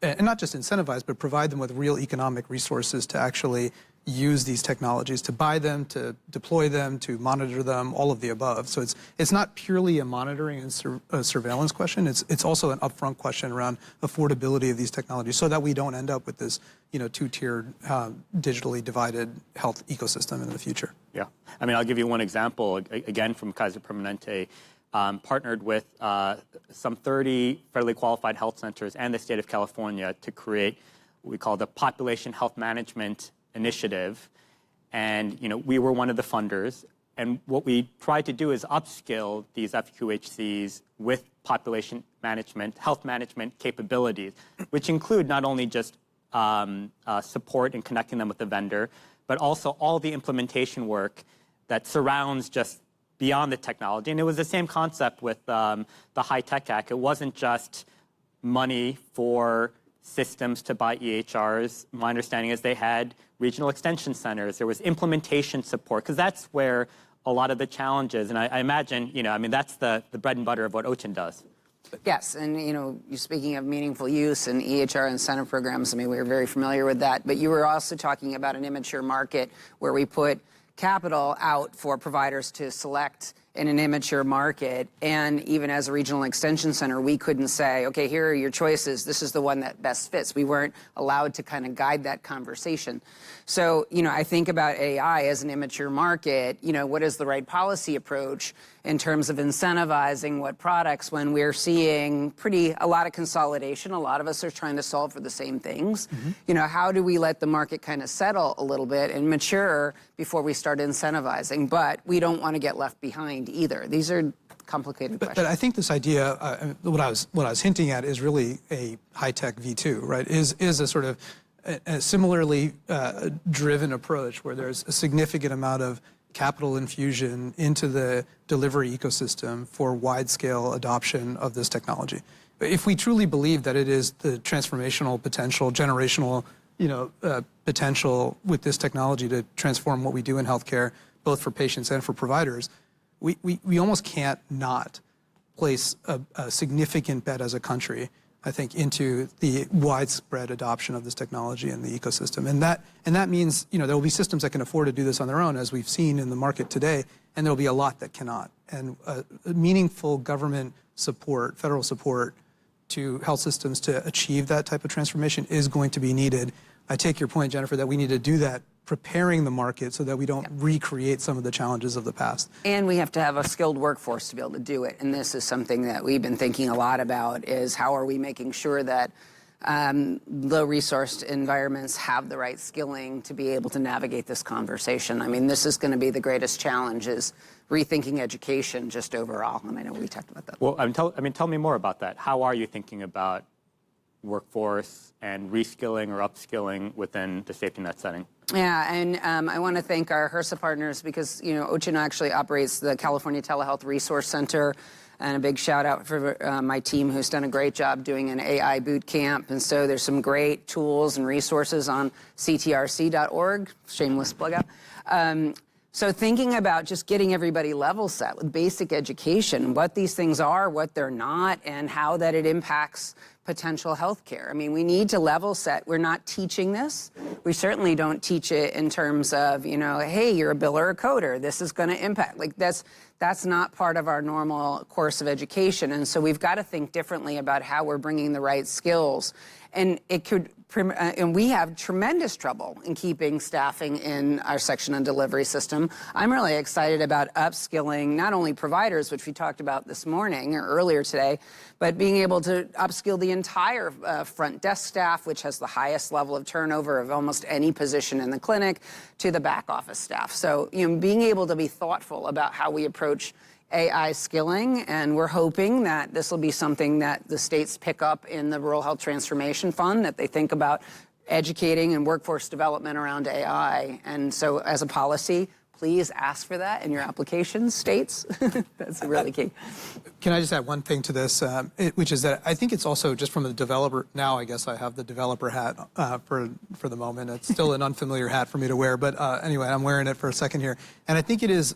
and not just incentivize, but provide them with real economic resources to actually use these technologies, to buy them, to deploy them, to monitor them, all of the above. So it's not purely a monitoring and surveillance question. It's also an upfront question around affordability of these technologies, so that we don't end up with this, two-tiered, digitally divided health ecosystem in the future. Yeah, I mean, I'll give you one example again from Kaiser Permanente. Partnered with some 30 federally qualified health centers and the state of California to create what we call the Population Health Management Initiative. And, we were one of the funders. And what we tried to do is upskill these FQHCs with population management, health management capabilities, which include not only just support and connecting them with the vendor, but also all the implementation work that surrounds just beyond the technology. And it was the same concept with the High Tech Act. It wasn't just money for systems to buy EHRs. My understanding is they had regional extension centers. There was implementation support, because that's where a lot of the challenges, and I imagine, that's the bread and butter of what OCHIN does. Yes, and you're speaking of meaningful use and EHR incentive programs. I mean, we're very familiar with that. But you were also talking about an immature market where we put capital out for providers to select in an immature market. And even as a regional extension center, we couldn't say, okay, here are your choices. This is the one that best fits. We weren't allowed to kind of guide that conversation. So, I think about AI as an immature market. What is the right policy approach in terms of incentivizing what products when we're seeing a lot of consolidation? A lot of us are trying to solve for the same things. Mm-hmm. How do we let the market kind of settle a little bit and mature before we start incentivizing? But we don't want to get left behind either. These are complicated questions. But I think this idea, what I was hinting at, is really a high-tech V2, right? Is a sort of a similarly driven approach where there's a significant amount of capital infusion into the delivery ecosystem for wide-scale adoption of this technology. But if we truly believe that it is the transformational potential, generational, potential with this technology to transform what we do in healthcare, both for patients and for providers, we almost can't not place a significant bet as a country, I think, into the widespread adoption of this technology in the ecosystem. And that means, there will be systems that can afford to do this on their own, as we've seen in the market today, and there will be a lot that cannot. And meaningful government support, federal support to health systems to achieve that type of transformation is going to be needed. I take your point, Jennifer, that we need to do that preparing the market so that we don't recreate some of the challenges of the past. And we have to have a skilled workforce to be able to do it. And this is something that we've been thinking a lot about, is how are we making sure that low-resourced environments have the right skilling to be able to navigate this conversation. I mean, this is going to be the greatest challenge, is rethinking education just overall. And I know we talked about that. Well, tell me more about that. How are you thinking about workforce and reskilling or upskilling within the safety net setting? Yeah, and I want to thank our HRSA partners, because, OCHIN actually operates the California Telehealth Resource Center. And a big shout out for my team, who's done a great job doing an AI boot camp. And so there's some great tools and resources on ctrc.org, shameless plug out. So thinking about just getting everybody level set with basic education, what these things are, what they're not, and how that it impacts potential health care. I mean, we need to level set. We're not teaching this. We certainly don't teach it in terms of, you know, hey, you're a biller or a coder. This is going to impact. Like, that's not part of our normal course of education. And so we've got to think differently about how we're bringing the right skills. And it could, and we have tremendous trouble in keeping staffing in our section and delivery system. I'm really excited about upskilling not only providers, which we talked about this morning or earlier today, but being able to upskill the entire front desk staff, which has the highest level of turnover of almost any position in the clinic, to the back office staff. So, you know, being able to be thoughtful about how we approach AI skilling, and we're hoping that this will be something that the states pick up in the Rural Health Transformation Fund, that they think about educating and workforce development around AI. And so as a policy, please ask for that in your applications, states. That's really key. Can I just add one thing to this, which is that I think it's also just from the developer, now I guess I have the developer hat for the moment. It's still an unfamiliar hat for me to wear, but anyway, I'm wearing it for a second here. And I think it is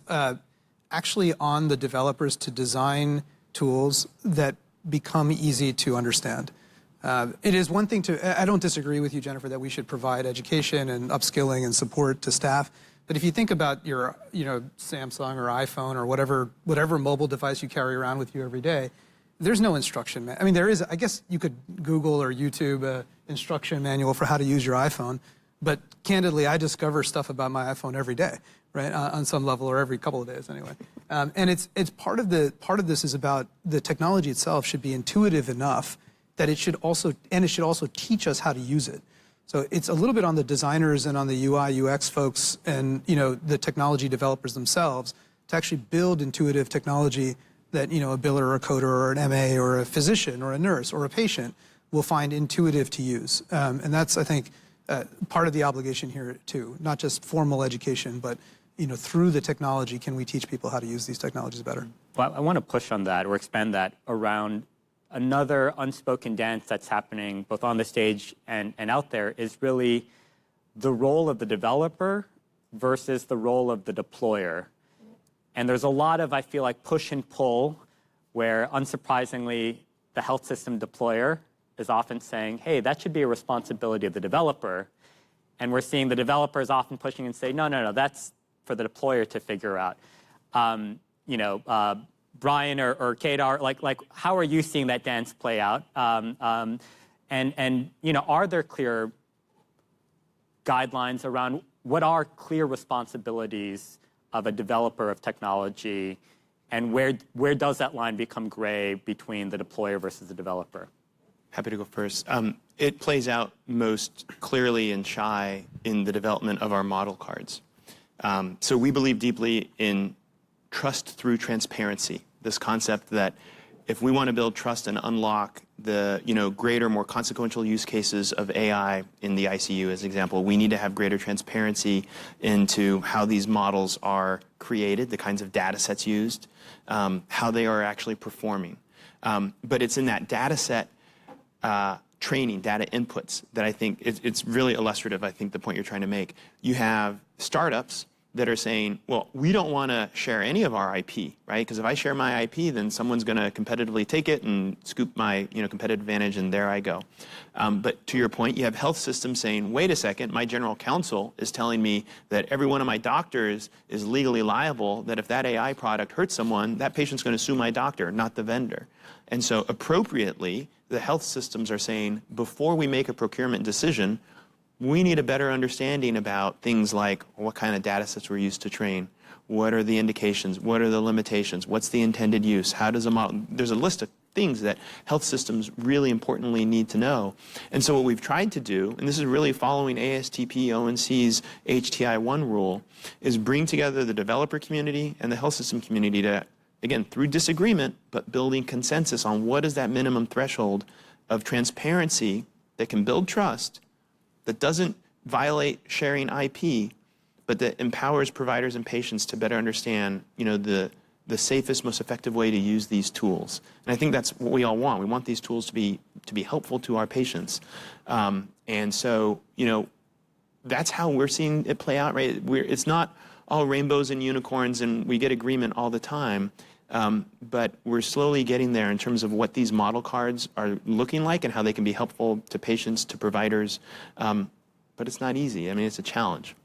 actually on the developers to design tools that become easy to understand. It is one thing I don't disagree with you, Jennifer, that we should provide education and upskilling and support to staff. But if you think about your, you know, Samsung or iPhone or whatever mobile device you carry around with you every day, there's no instruction. I mean, there is, I guess you could Google or YouTube an instruction manual for how to use your iPhone. But candidly, I discover stuff about my iPhone every day, right, on some level, or every couple of days anyway. And it's part of this is about the technology itself should be intuitive enough that it should also teach us how to use it. So it's a little bit on the designers and on the UI, UX folks and, you know, the technology developers themselves to actually build intuitive technology that, you know, a biller or a coder or an MA or a physician or a nurse or a patient will find intuitive to use. And that's, I think, part of the obligation here too, not just formal education, but, you know, through the technology, can we teach people how to use these technologies better? Well, I want to push on that or expand that around another unspoken dance that's happening both on the stage and out there is really the role of the developer versus the role of the deployer. And there's a lot of, I feel like, push and pull where, unsurprisingly, the health system deployer is often saying, hey, that should be a responsibility of the developer. And we're seeing the developers often pushing and say, no, that's for the deployer to figure out. Brian or Kedar, like, how are you seeing that dance play out? And you know, are there clear guidelines around what are clear responsibilities of a developer of technology, and where does that line become gray between the deployer versus the developer? Happy to go first. It plays out most clearly and shy in the development of our model cards. So we believe deeply in trust through transparency, this concept that if we want to build trust and unlock the, you know, greater, more consequential use cases of AI in the ICU, as an example, we need to have greater transparency into how these models are created, the kinds of data sets used, how they are actually performing. But it's in that data set training, data inputs, that I think it's really illustrative, I think, the point you're trying to make. You have startups that are saying, well, we don't want to share any of our IP, right? Because if I share my IP, then someone's going to competitively take it and scoop my, you know, competitive advantage, and there I go. But to your point, you have health systems saying, wait a second, my general counsel is telling me that every one of my doctors is legally liable, that if that AI product hurts someone, that patient's going to sue my doctor, not the vendor. And so appropriately, the health systems are saying, before we make a procurement decision, we need a better understanding about things like what kind of data sets were used to train, what are the indications, what are the limitations, what's the intended use, how does a model, there's a list of things that health systems really importantly need to know. And so what we've tried to do, and this is really following ASTP ONC's HTI-1 rule, is bring together the developer community and the health system community to, again, through disagreement, but building consensus on what is that minimum threshold of transparency that can build trust, that doesn't violate sharing IP, but that empowers providers and patients to better understand, you know, the safest, most effective way to use these tools. And I think that's what we all want. We want these tools to be helpful to our patients. And so, you know, that's how we're seeing it play out, right? It's not all rainbows and unicorns, and we get agreement all the time. But we're slowly getting there in terms of what these model cards are looking like and how they can be helpful to patients, to providers. But it's not easy. I mean, it's a challenge.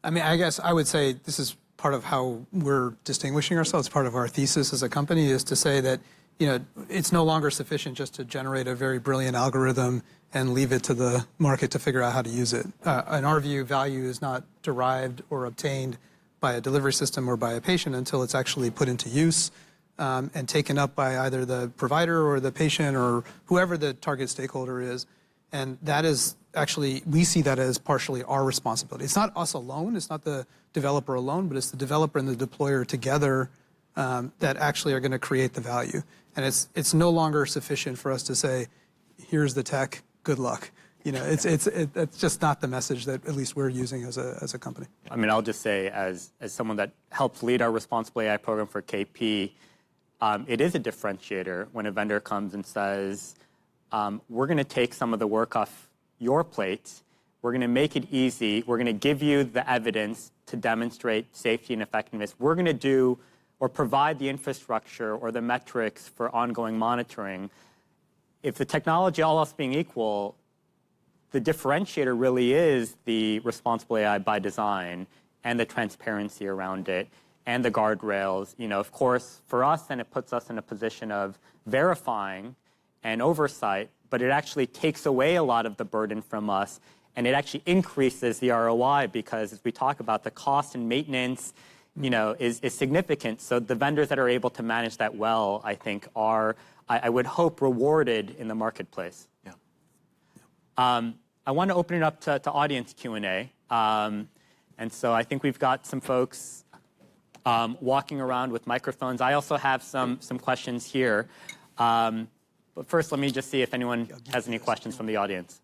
I mean, I guess I would say this is part of how we're distinguishing ourselves. Part of our thesis as a company is to say that, it's no longer sufficient just to generate a very brilliant algorithm and leave it to the market to figure out how to use it. In our view, value is not derived or obtained by a delivery system or by a patient until it's actually put into use and taken up by either the provider or the patient or whoever the target stakeholder is. And that is actually, we see that as partially our responsibility. It's not us alone, it's not the developer alone, but it's the developer and the deployer together that actually are going to create the value. And it's no longer sufficient for us to say, here's the tech, good luck. It's just not the message that at least we're using as a company. I mean, I'll just say, as someone that helps lead our responsible AI program for KP, it is a differentiator when a vendor comes and says, we're going to take some of the work off your plate. We're going to make it easy. We're going to give you the evidence to demonstrate safety and effectiveness. We're going to do or provide the infrastructure or the metrics for ongoing monitoring. If the technology, all else being equal, the differentiator really is the responsible AI by design and the transparency around it and the guardrails. Of course, for us, then it puts us in a position of verifying and oversight, but it actually takes away a lot of the burden from us, and it actually increases the ROI because, as we talk about, the cost and maintenance, is significant. So the vendors that are able to manage that well, I think, are, I would hope, rewarded in the marketplace. Yeah. I want to open it up to audience Q&A. And so I think we've got some folks walking around with microphones. I also have some questions here. But first, let me just see if anyone has any questions from the audience.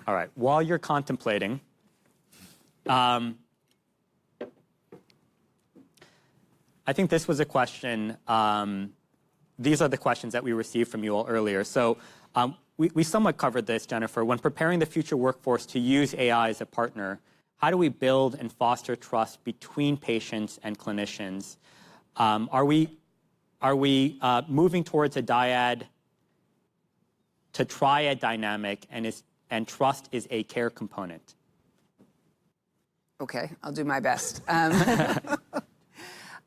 All right. While you're contemplating, I think this was a question. These are the questions that we received from you all earlier. So we somewhat covered this, Jennifer. When preparing the future workforce to use AI as a partner, how do we build and foster trust between patients and clinicians? Are we moving towards a dyad to triad dynamic, and trust is a care component? Okay, I'll do my best.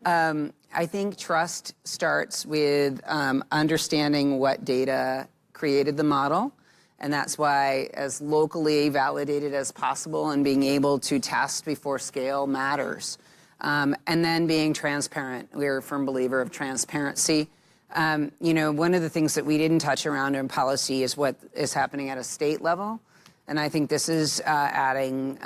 I think trust starts with understanding what data created the model, and that's why as locally validated as possible and being able to test before scale matters. And then being transparent. We're a firm believer of transparency. One of the things that we didn't touch around in policy is what is happening at a state level, and I think this is adding,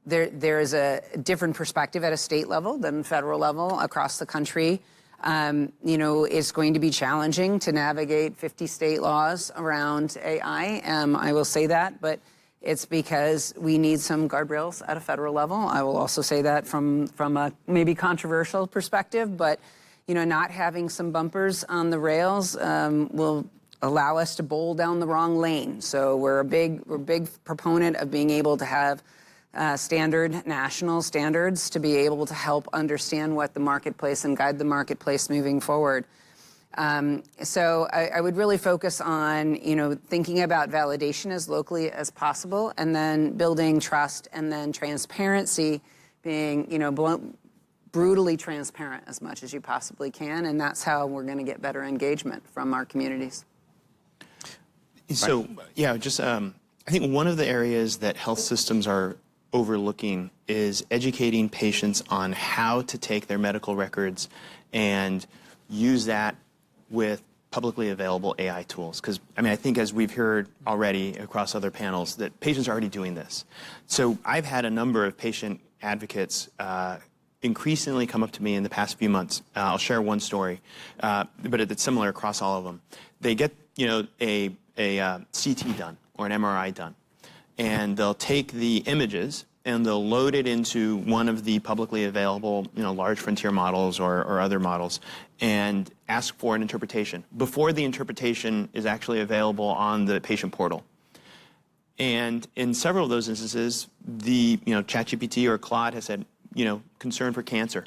there is a different perspective at a state level than federal level across the country. It's going to be challenging to navigate 50 state laws around AI. I will say that, but it's because we need some guardrails at a federal level. I will also say that from a maybe controversial perspective, but not having some bumpers on the rails will allow us to bowl down the wrong lane. So we're a big proponent of being able to have national standards to be able to help understand what the marketplace and guide the marketplace moving forward. So I would really focus on, thinking about validation as locally as possible, and then building trust, and then transparency, being, brutally transparent as much as you possibly can, and that's how we're going to get better engagement from our communities. So, I think one of the areas that health systems are overlooking is educating patients on how to take their medical records and use that with publicly available AI tools. Because, I think as we've heard already across other panels, that patients are already doing this. So I've had a number of patient advocates increasingly come up to me in the past few months. I'll share one story, but it's similar across all of them. They get, a CT done or an MRI done, and they'll take the images and they'll load it into one of the publicly available, large frontier models or other models, and ask for an interpretation before the interpretation is actually available on the patient portal. And in several of those instances, the ChatGPT or Claude has said, concern for cancer.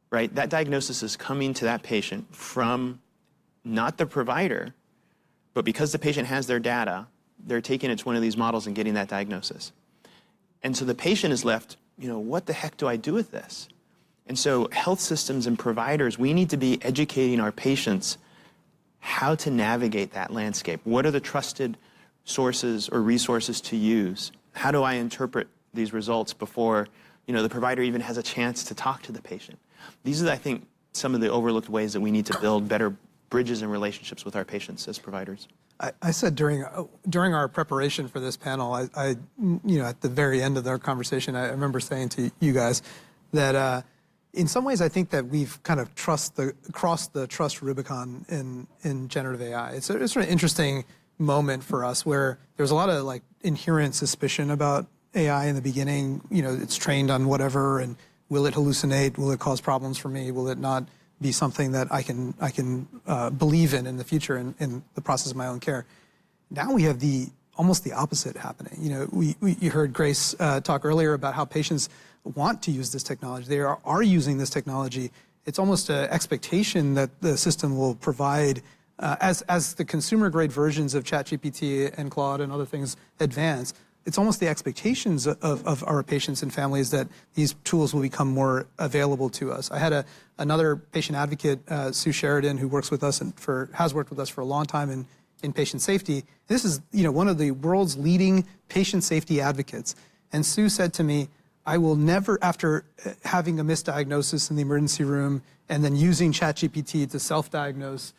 Right? That diagnosis is coming to that patient from not the provider, but because the patient has their data, they're taking it to one of these models and getting that diagnosis. And so the patient is left, what the heck do I do with this? And so health systems and providers, we need to be educating our patients how to navigate that landscape. What are the trusted sources or resources to use? How do I interpret these results before the provider even has a chance to talk to the patient? These are, I think, some of the overlooked ways that we need to build better bridges and relationships with our patients as providers. I said during our preparation for this panel, I at the very end of our conversation, I remember saying to you guys that in some ways I think that we've kind of crossed the trust Rubicon in generative AI. It's a sort of interesting moment for us where there's a lot of inherent suspicion about AI in the beginning. It's trained on whatever, and will it hallucinate? Will it cause problems for me? Will it not be something that I can believe in the future in the process of my own care? Now we have almost the opposite happening. You heard Grace talk earlier about how patients want to use this technology. They are using this technology. It's almost an expectation that the system will provide, as the consumer-grade versions of ChatGPT and Claude and other things advance, it's almost the expectations of our patients and families that these tools will become more available to us. I had another patient advocate, Sue Sheridan, who works with us has worked with us for a long time in patient safety. This is one of the world's leading patient safety advocates. And Sue said to me, I will never, after having a misdiagnosis in the emergency room and then using ChatGPT to self-diagnose,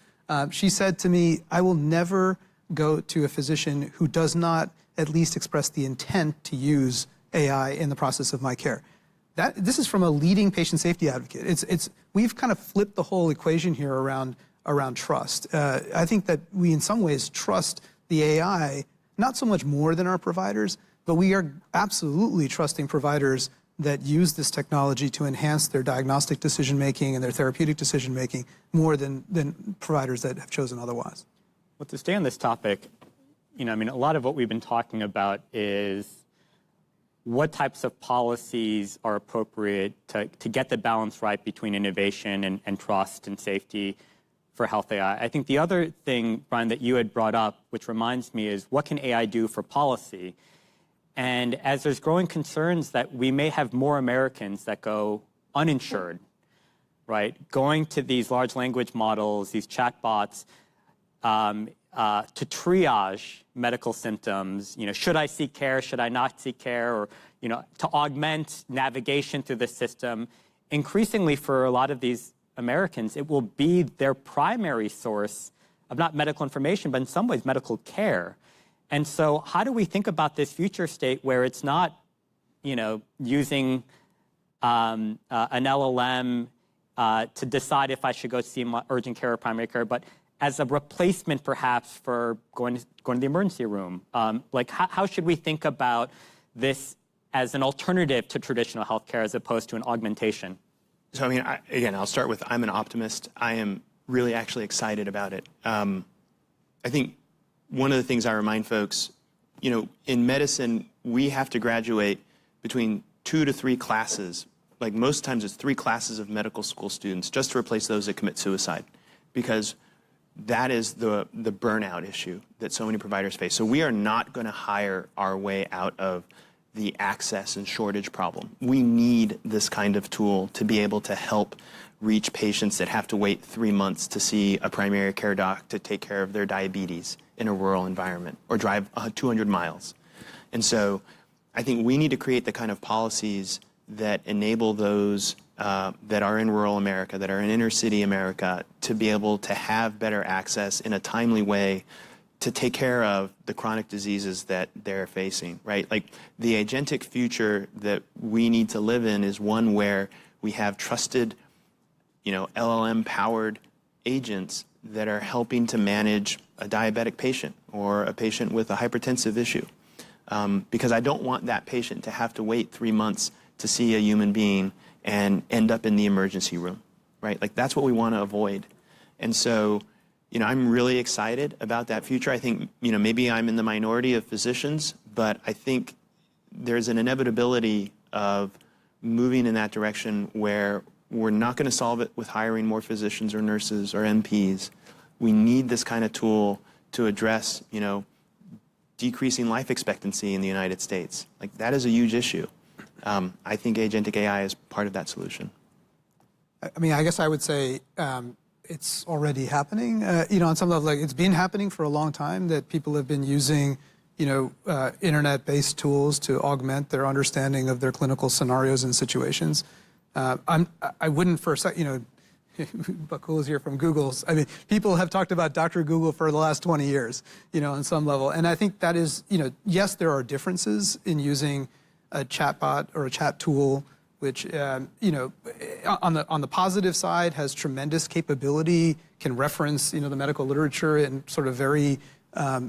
she said to me, I will never go to a physician who does not at least express the intent to use AI in the process of my care. This is from a leading patient safety advocate. We've kind of flipped the whole equation here around trust. I think that we in some ways trust the AI, not so much more than our providers, but we are absolutely trusting providers that use this technology to enhance their diagnostic decision-making and their therapeutic decision-making more than providers that have chosen otherwise. Well, to stay on this topic, a lot of what we've been talking about is what types of policies are appropriate to get the balance right between innovation and trust and safety for health AI. I think the other thing, Brian, that you had brought up, which reminds me, is what can AI do for policy? And as there's growing concerns that we may have more Americans that go uninsured, right? Going to these large language models, these chatbots, to triage medical symptoms, should I seek care, should I not seek care, or, to augment navigation through the system. Increasingly for a lot of these Americans, it will be their primary source of not medical information, but in some ways medical care. And so how do we think about this future state where it's not, using an LLM to decide if I should go see my urgent care or primary care, but as a replacement perhaps for going to the emergency room? How should we think about this as an alternative to traditional healthcare as opposed to an augmentation? So, again, I'll start with I'm an optimist. I am really actually excited about it. I think one of the things I remind folks, in medicine, we have to graduate between 2 to 3 classes. Like most times it's 3 classes of medical school students just to replace those that commit suicide, because that is the burnout issue that so many providers face. So we are not going to hire our way out of the access and shortage problem. We need this kind of tool to be able to help reach patients that have to wait 3 months to see a primary care doc to take care of their diabetes in a rural environment or drive 200 miles. And so I think we need to create the kind of policies that enable those that are in rural America, that are in inner city America, to be able to have better access in a timely way to take care of the chronic diseases that they're facing, right? Like the agentic future that we need to live in is one where we have trusted, LLM-powered agents that are helping to manage a diabetic patient or a patient with a hypertensive issue. because I don't want that patient to have to wait 3 months to see a human being and end up in the emergency room, right? Like, that's what we want to avoid. And so, I'm really excited about that future. I think, maybe I'm in the minority of physicians, but I think there's an inevitability of moving in that direction where we're not going to solve it with hiring more physicians or nurses or NPs. We need this kind of tool to address, decreasing life expectancy in the United States. Like, that is a huge issue. I think agentic AI is part of that solution. I mean, I guess I would say it's already happening. On some level, like, it's been happening for a long time that people have been using, internet-based tools to augment their understanding of their clinical scenarios and situations. I wouldn't for a second, Bakul is here from Google. I mean, people have talked about Dr. Google for the last 20 years, on some level. And I think that is, yes, there are differences in using a chatbot or a chat tool, which, on the positive side has tremendous capability, can reference, the medical literature in sort of very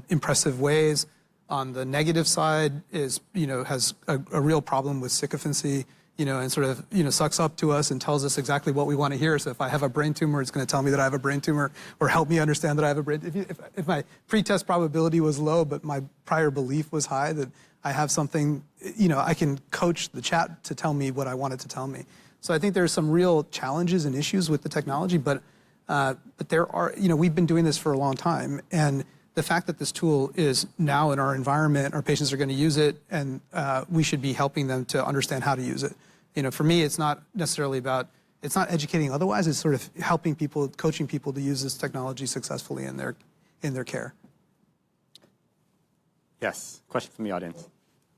impressive ways. On the negative side is, has a real problem with sycophancy, and sort of, sucks up to us and tells us exactly what we want to hear. So if I have a brain tumor, it's going to tell me that I have a brain tumor or help me understand that I have a brain. If my pretest probability was low, but my prior belief was high that I have something, I can coach the chat to tell me what I want it to tell me. So I think there's some real challenges and issues with the technology, but there are, we've been doing this for a long time. And the fact that this tool is now in our environment, our patients are going to use it, and we should be helping them to understand how to use it. For me, it's not necessarily about, it's not educating otherwise, it's sort of helping people, coaching people to use this technology successfully in their care. Yes, question from the audience.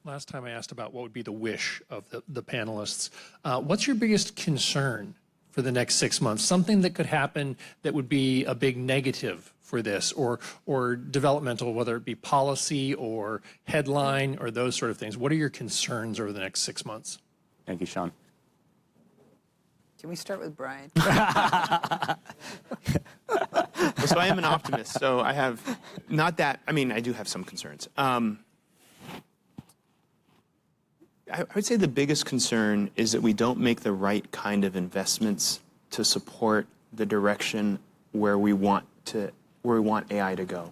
Last time I asked about what would be the wish of the panelists. What's your biggest concern for the next 6 months? Something that could happen that would be a big negative for this, or developmental, whether it be policy or headline or those sort of things. What are your concerns over the next 6 months? Thank you, Sean. Can we start with Brian? So I am an optimist, so I have not that, I mean, I do have some concerns. I would say the biggest concern is that we don't make the right kind of investments to support the direction where we want AI to go.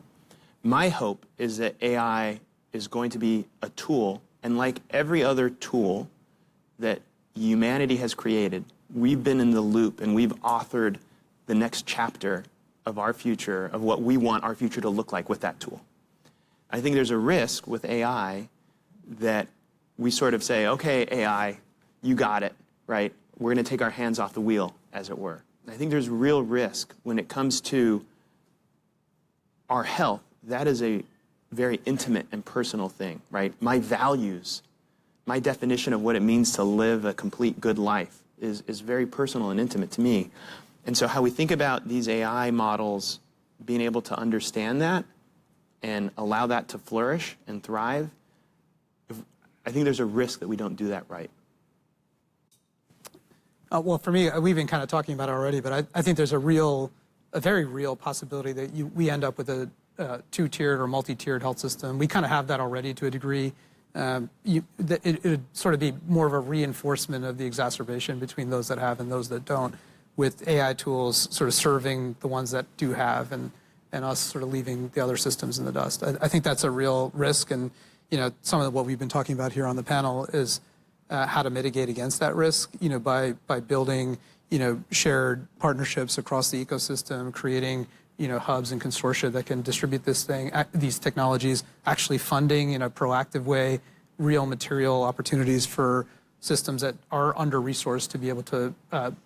My hope is that AI is going to be a tool, and like every other tool that humanity has created, we've been in the loop and we've authored the next chapter of our future, of what we want our future to look like with that tool. I think there's a risk with AI that we sort of say, okay, AI, you got it, right? We're going to take our hands off the wheel, as it were. I think there's real risk when it comes to our health. That is a very intimate and personal thing, right? My values, my definition of what it means to live a complete good life is very personal and intimate to me. And so how we think about these AI models being able to understand that and allow that to flourish and thrive, I think there's a risk that we don't do that right. Well, for me, we've been kind of talking about it already, but I think there's a very real possibility that we end up with a two-tiered or multi-tiered health system. We kind of have that already to a degree. It would sort of be more of a reinforcement of the exacerbation between those that have and those that don't, with AI tools sort of serving the ones that do have and us sort of leaving the other systems in the dust. I think that's a real risk, and some of what we've been talking about here on the panel is how to mitigate against that risk, by building, shared partnerships across the ecosystem, creating, hubs and consortia that can distribute these technologies, actually funding in a proactive way, real material opportunities for systems that are under-resourced to be able to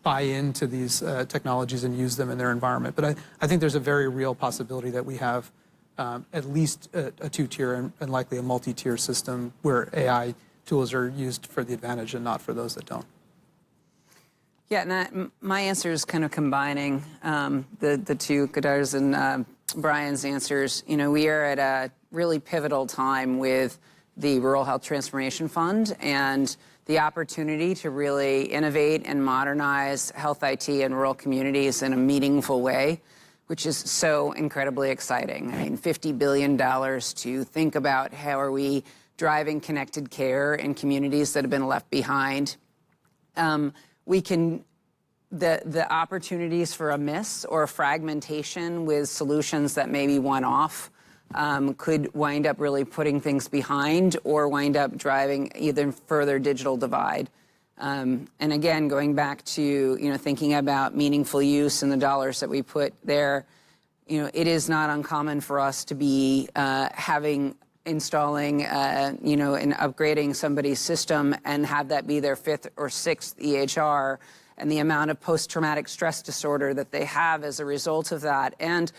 buy into these technologies and use them in their environment. But I think there's a very real possibility that we have at least a two-tier and likely a multi-tier system where AI tools are used for the advantage and not for those that don't. Yeah, and my answer is kind of combining the two, Kedar's and Brian's answers. We are at a really pivotal time with the Rural Health Transformation Fund and the opportunity to really innovate and modernize health IT in rural communities in a meaningful way, which is so incredibly exciting. I mean, $50 billion to think about how are we driving connected care in communities that have been left behind. The opportunities for a miss or a fragmentation with solutions that may be one-off could wind up really putting things behind or wind up driving either further digital divide. And again, going back to, thinking about meaningful use and the dollars that we put there, it is not uncommon for us to be installing, and upgrading somebody's system and have that be their 5th or 6th EHR, and the amount of post-traumatic stress disorder that they have as a result of that. And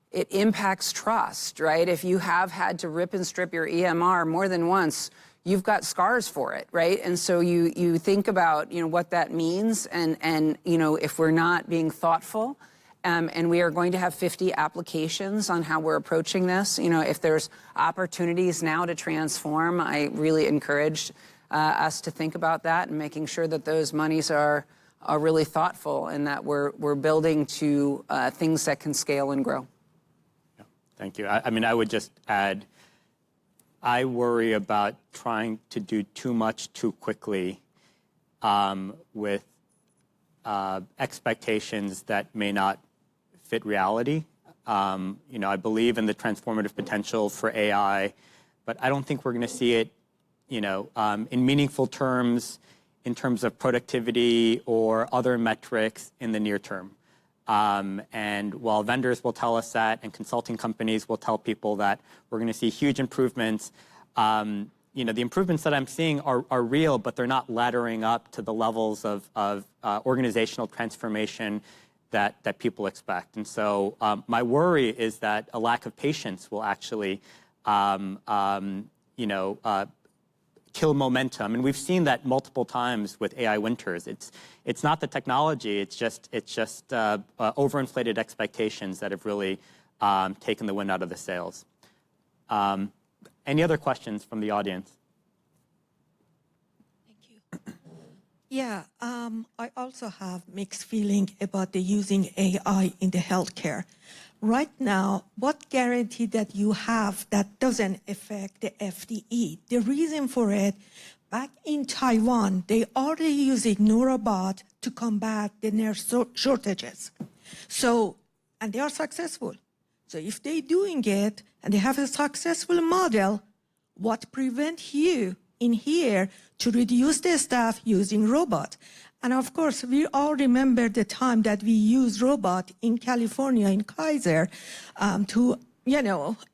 it impacts trust, right? If you have had to rip and strip your EMR more than once, you've got scars for it, right? And so you think about, what that means, and if we're not being thoughtful, and we are going to have 50 applications on how we're approaching this. If there's opportunities now to transform, I really encourage us to think about that and making sure that those monies are really thoughtful and that we're building to things that can scale and grow. Yeah, thank you. I would just add, I worry about trying to do too much too quickly with expectations that may not fit reality. I believe in the transformative potential for AI, but I don't think we're going to see it, in meaningful terms, in terms of productivity or other metrics in the near term. And while vendors will tell us that, and consulting companies will tell people that we're going to see huge improvements, the improvements that I'm seeing are real, but they're not laddering up to the levels of organizational transformation that people expect. And so my worry is that a lack of patience will actually, kill momentum. And we've seen that multiple times with AI winters. It's not the technology. It's just overinflated expectations that have really taken the wind out of the sails. Any other questions from the audience? Yeah, I also have mixed feeling about the using AI in the healthcare. Right now, what guarantee that you have that doesn't affect the FTE? The reason for it, back in Taiwan, they already using neurobot to combat the nurse shortages. And they are successful. So if they're doing it and they have a successful model, what prevent you in here to reduce the staff using robot? And of course, we all remember the time that we used robot in California, in Kaiser, to,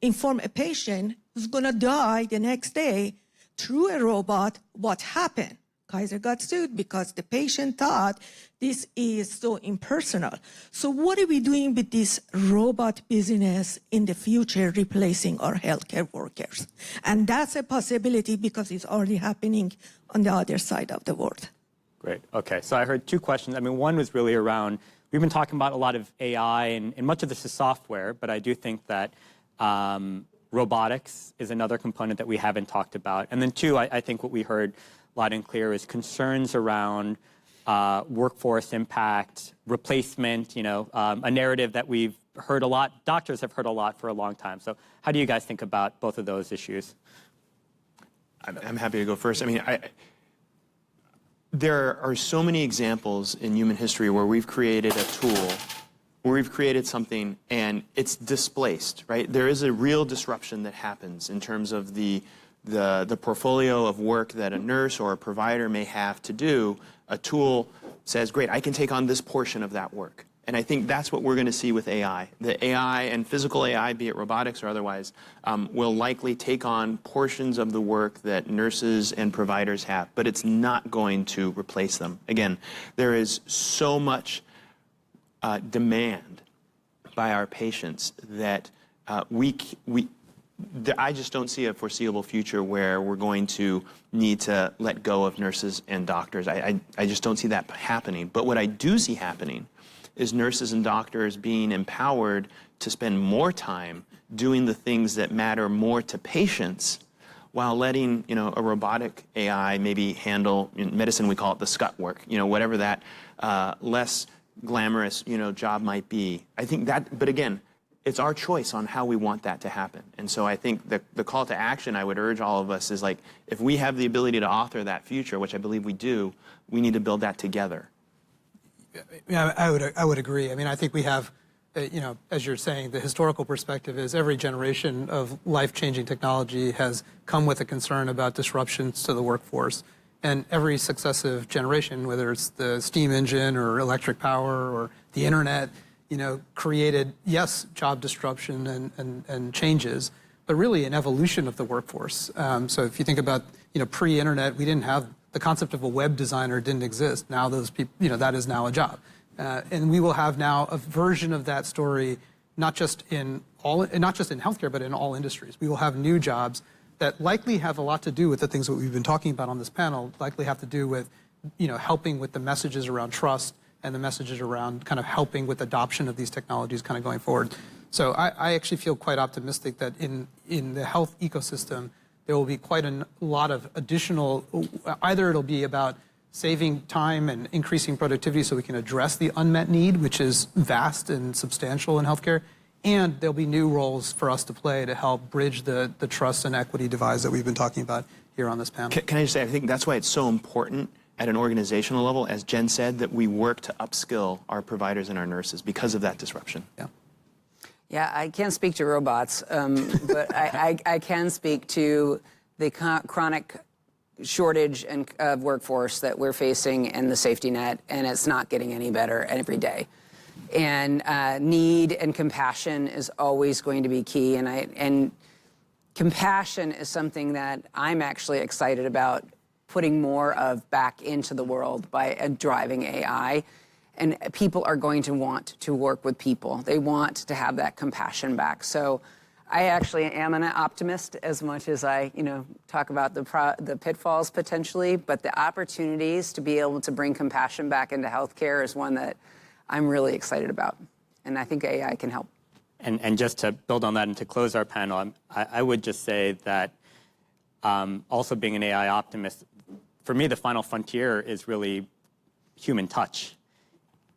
inform a patient who's gonna die the next day through a robot. What happened? Kaiser got sued because the patient thought this is so impersonal. So what are we doing with this robot business in the future replacing our healthcare workers? And that's a possibility because it's already happening on the other side of the world. Great. Okay. So I heard two questions. One was really around, we've been talking about a lot of AI, and much of this is software, but I do think that robotics is another component that we haven't talked about. And then two, I think what we heard loud and clear is concerns around workforce impact, replacement, a narrative that we've heard a lot, doctors have heard a lot for a long time. So how do you guys think about both of those issues? I'm happy to go first. There are so many examples in human history where we've created a tool, where we've created something and it's displaced, right? There is a real disruption that happens in terms of the portfolio of work that a nurse or a provider may have to do. A tool says, great, I can take on this portion of that work. And I think that's what we're going to see with AI. The AI and physical AI, be it robotics or otherwise, will likely take on portions of the work that nurses and providers have, but it's not going to replace them. Again, there is so much demand by our patients that I just don't see a foreseeable future where we're going to need to let go of nurses and doctors. I just don't see that happening. But what I do see happening is nurses and doctors being empowered to spend more time doing the things that matter more to patients while letting, a robotic AI maybe handle, in medicine we call it the scut work, whatever that less glamorous, job might be. I think that, but again, it's our choice on how we want that to happen. And so I think the call to action I would urge all of us is like, if we have the ability to author that future, which I believe we do, we need to build that together. Yeah, I would agree. I mean, I think we have, as you're saying, the historical perspective is every generation of life-changing technology has come with a concern about disruptions to the workforce. And every successive generation, whether it's the steam engine or electric power or the internet, created, yes, job disruption and changes, but really an evolution of the workforce. So if you think about, pre-internet, we didn't have the concept of a web designer didn't exist. Now those people, that is now a job. And we will have now a version of that story, not just in healthcare, but in all industries. We will have new jobs that likely have a lot to do with the things that we've been talking about on this panel, likely have to do with, helping with the messages around trust and the messages around kind of helping with adoption of these technologies kind of going forward. So I actually feel quite optimistic that in the health ecosystem, there will be quite a lot of additional, either it'll be about saving time and increasing productivity so we can address the unmet need, which is vast and substantial in healthcare, and there'll be new roles for us to play to help bridge the trust and equity divides that we've been talking about here on this panel. Can I just say, I think that's why it's so important at an organizational level, as Jen said, that we work to upskill our providers and our nurses because of that disruption. Yeah. Yeah, I can't speak to robots, but I can speak to the chronic shortage of workforce that we're facing and the safety net, and it's not getting any better every day. And need and compassion is always going to be key, and compassion is something that I'm actually excited about putting more of back into the world by driving AI. And people are going to want to work with people. They want to have that compassion back. So I actually am an optimist as much as I, talk about the pitfalls potentially, but the opportunities to be able to bring compassion back into healthcare is one that I'm really excited about. And I think AI can help. And just to build on that and to close our panel, I would just say that also being an AI optimist, for me, the final frontier is really human touch.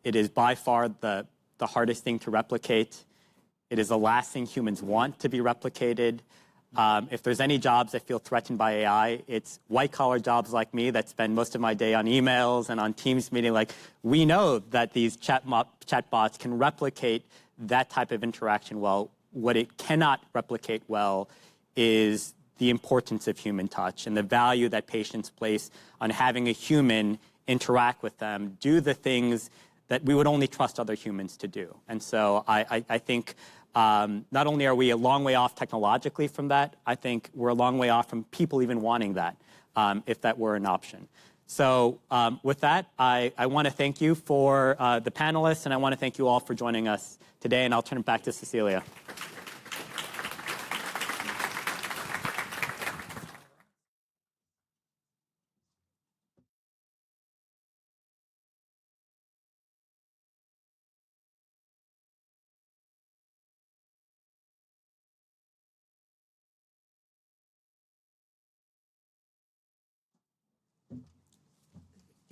It is by far the hardest thing to replicate. It is the last thing humans want to be replicated. If there's any jobs that feel threatened by AI, it's white-collar jobs like me that spend most of my day on emails and on Teams meeting. Like, we know that these chatbots can replicate that type of interaction well. What it cannot replicate well is the importance of human touch and the value that patients place on having a human interact with them, do the things that we would only trust other humans to do. And so I think not only are we a long way off technologically from that, I think we're a long way off from people even wanting that, if that were an option. So with that, I want to thank you for the panelists, and I want to thank you all for joining us today, and I'll turn it back to Cecilia.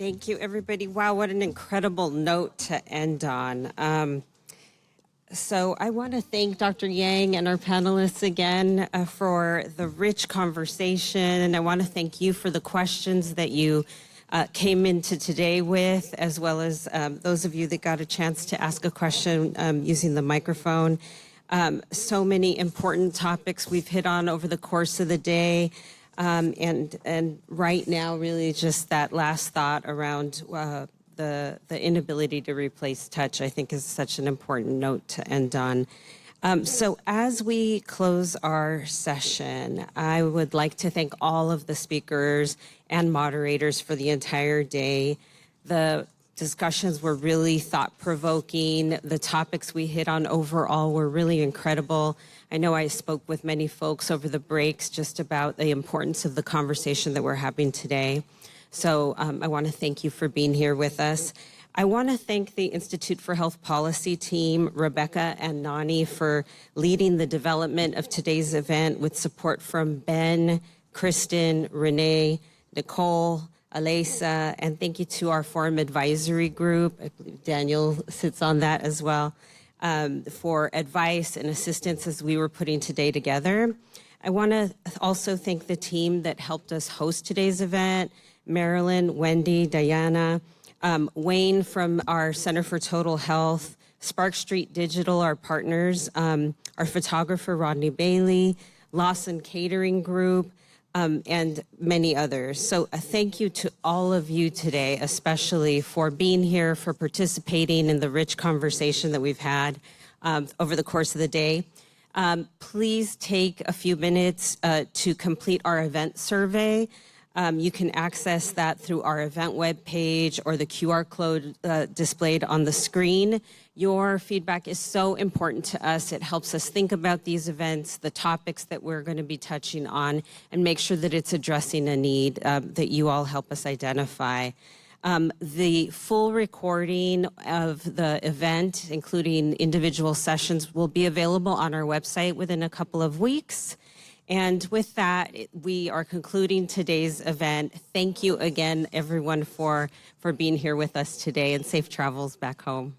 Thank you, everybody. Wow, what an incredible note to end on. So I want to thank Dr. Yang and our panelists again for the rich conversation. And I want to thank you for the questions that you came into today with, as well as those of you that got a chance to ask a question using the microphone. So many important topics we've hit on over the course of the day. And right now, really just that last thought around the inability to replace touch, I think is such an important note to end on. So as we close our session, I would like to thank all of the speakers and moderators for the entire day. The discussions were really thought-provoking. The topics we hit on overall were really incredible. I know I spoke with many folks over the breaks just about the importance of the conversation that we're having today. So I want to thank you for being here with us. I want to thank the Institute for Health Policy team, Rebecca and Nani, for leading the development of today's event with support from Ben, Kristen, Renee, Nicole, Alesa, and thank you to our Forum Advisory Group. I believe Daniel sits on that as well. for advice and assistance as we were putting today together. I want to also thank the team that helped us host today's event, Marilyn, Wendy, Diana, Wayne from our Center for Total Health, Spark Street Digital, our partners, our photographer, Rodney Bailey, Lawson Catering Group, and many others. So a thank you to all of you today, especially for being here, for participating in the rich conversation that we've had over the course of the day. Please take a few minutes to complete our event survey. You can access that through our event webpage or the QR code displayed on the screen. Your feedback is so important to us. It helps us think about these events, the topics that we're going to be touching on, and make sure that it's addressing a need that you all help us identify. The full recording of the event, including individual sessions, will be available on our website within a couple of weeks. And with that, we are concluding today's event. Thank you again, everyone, for being here with us today, and safe travels back home.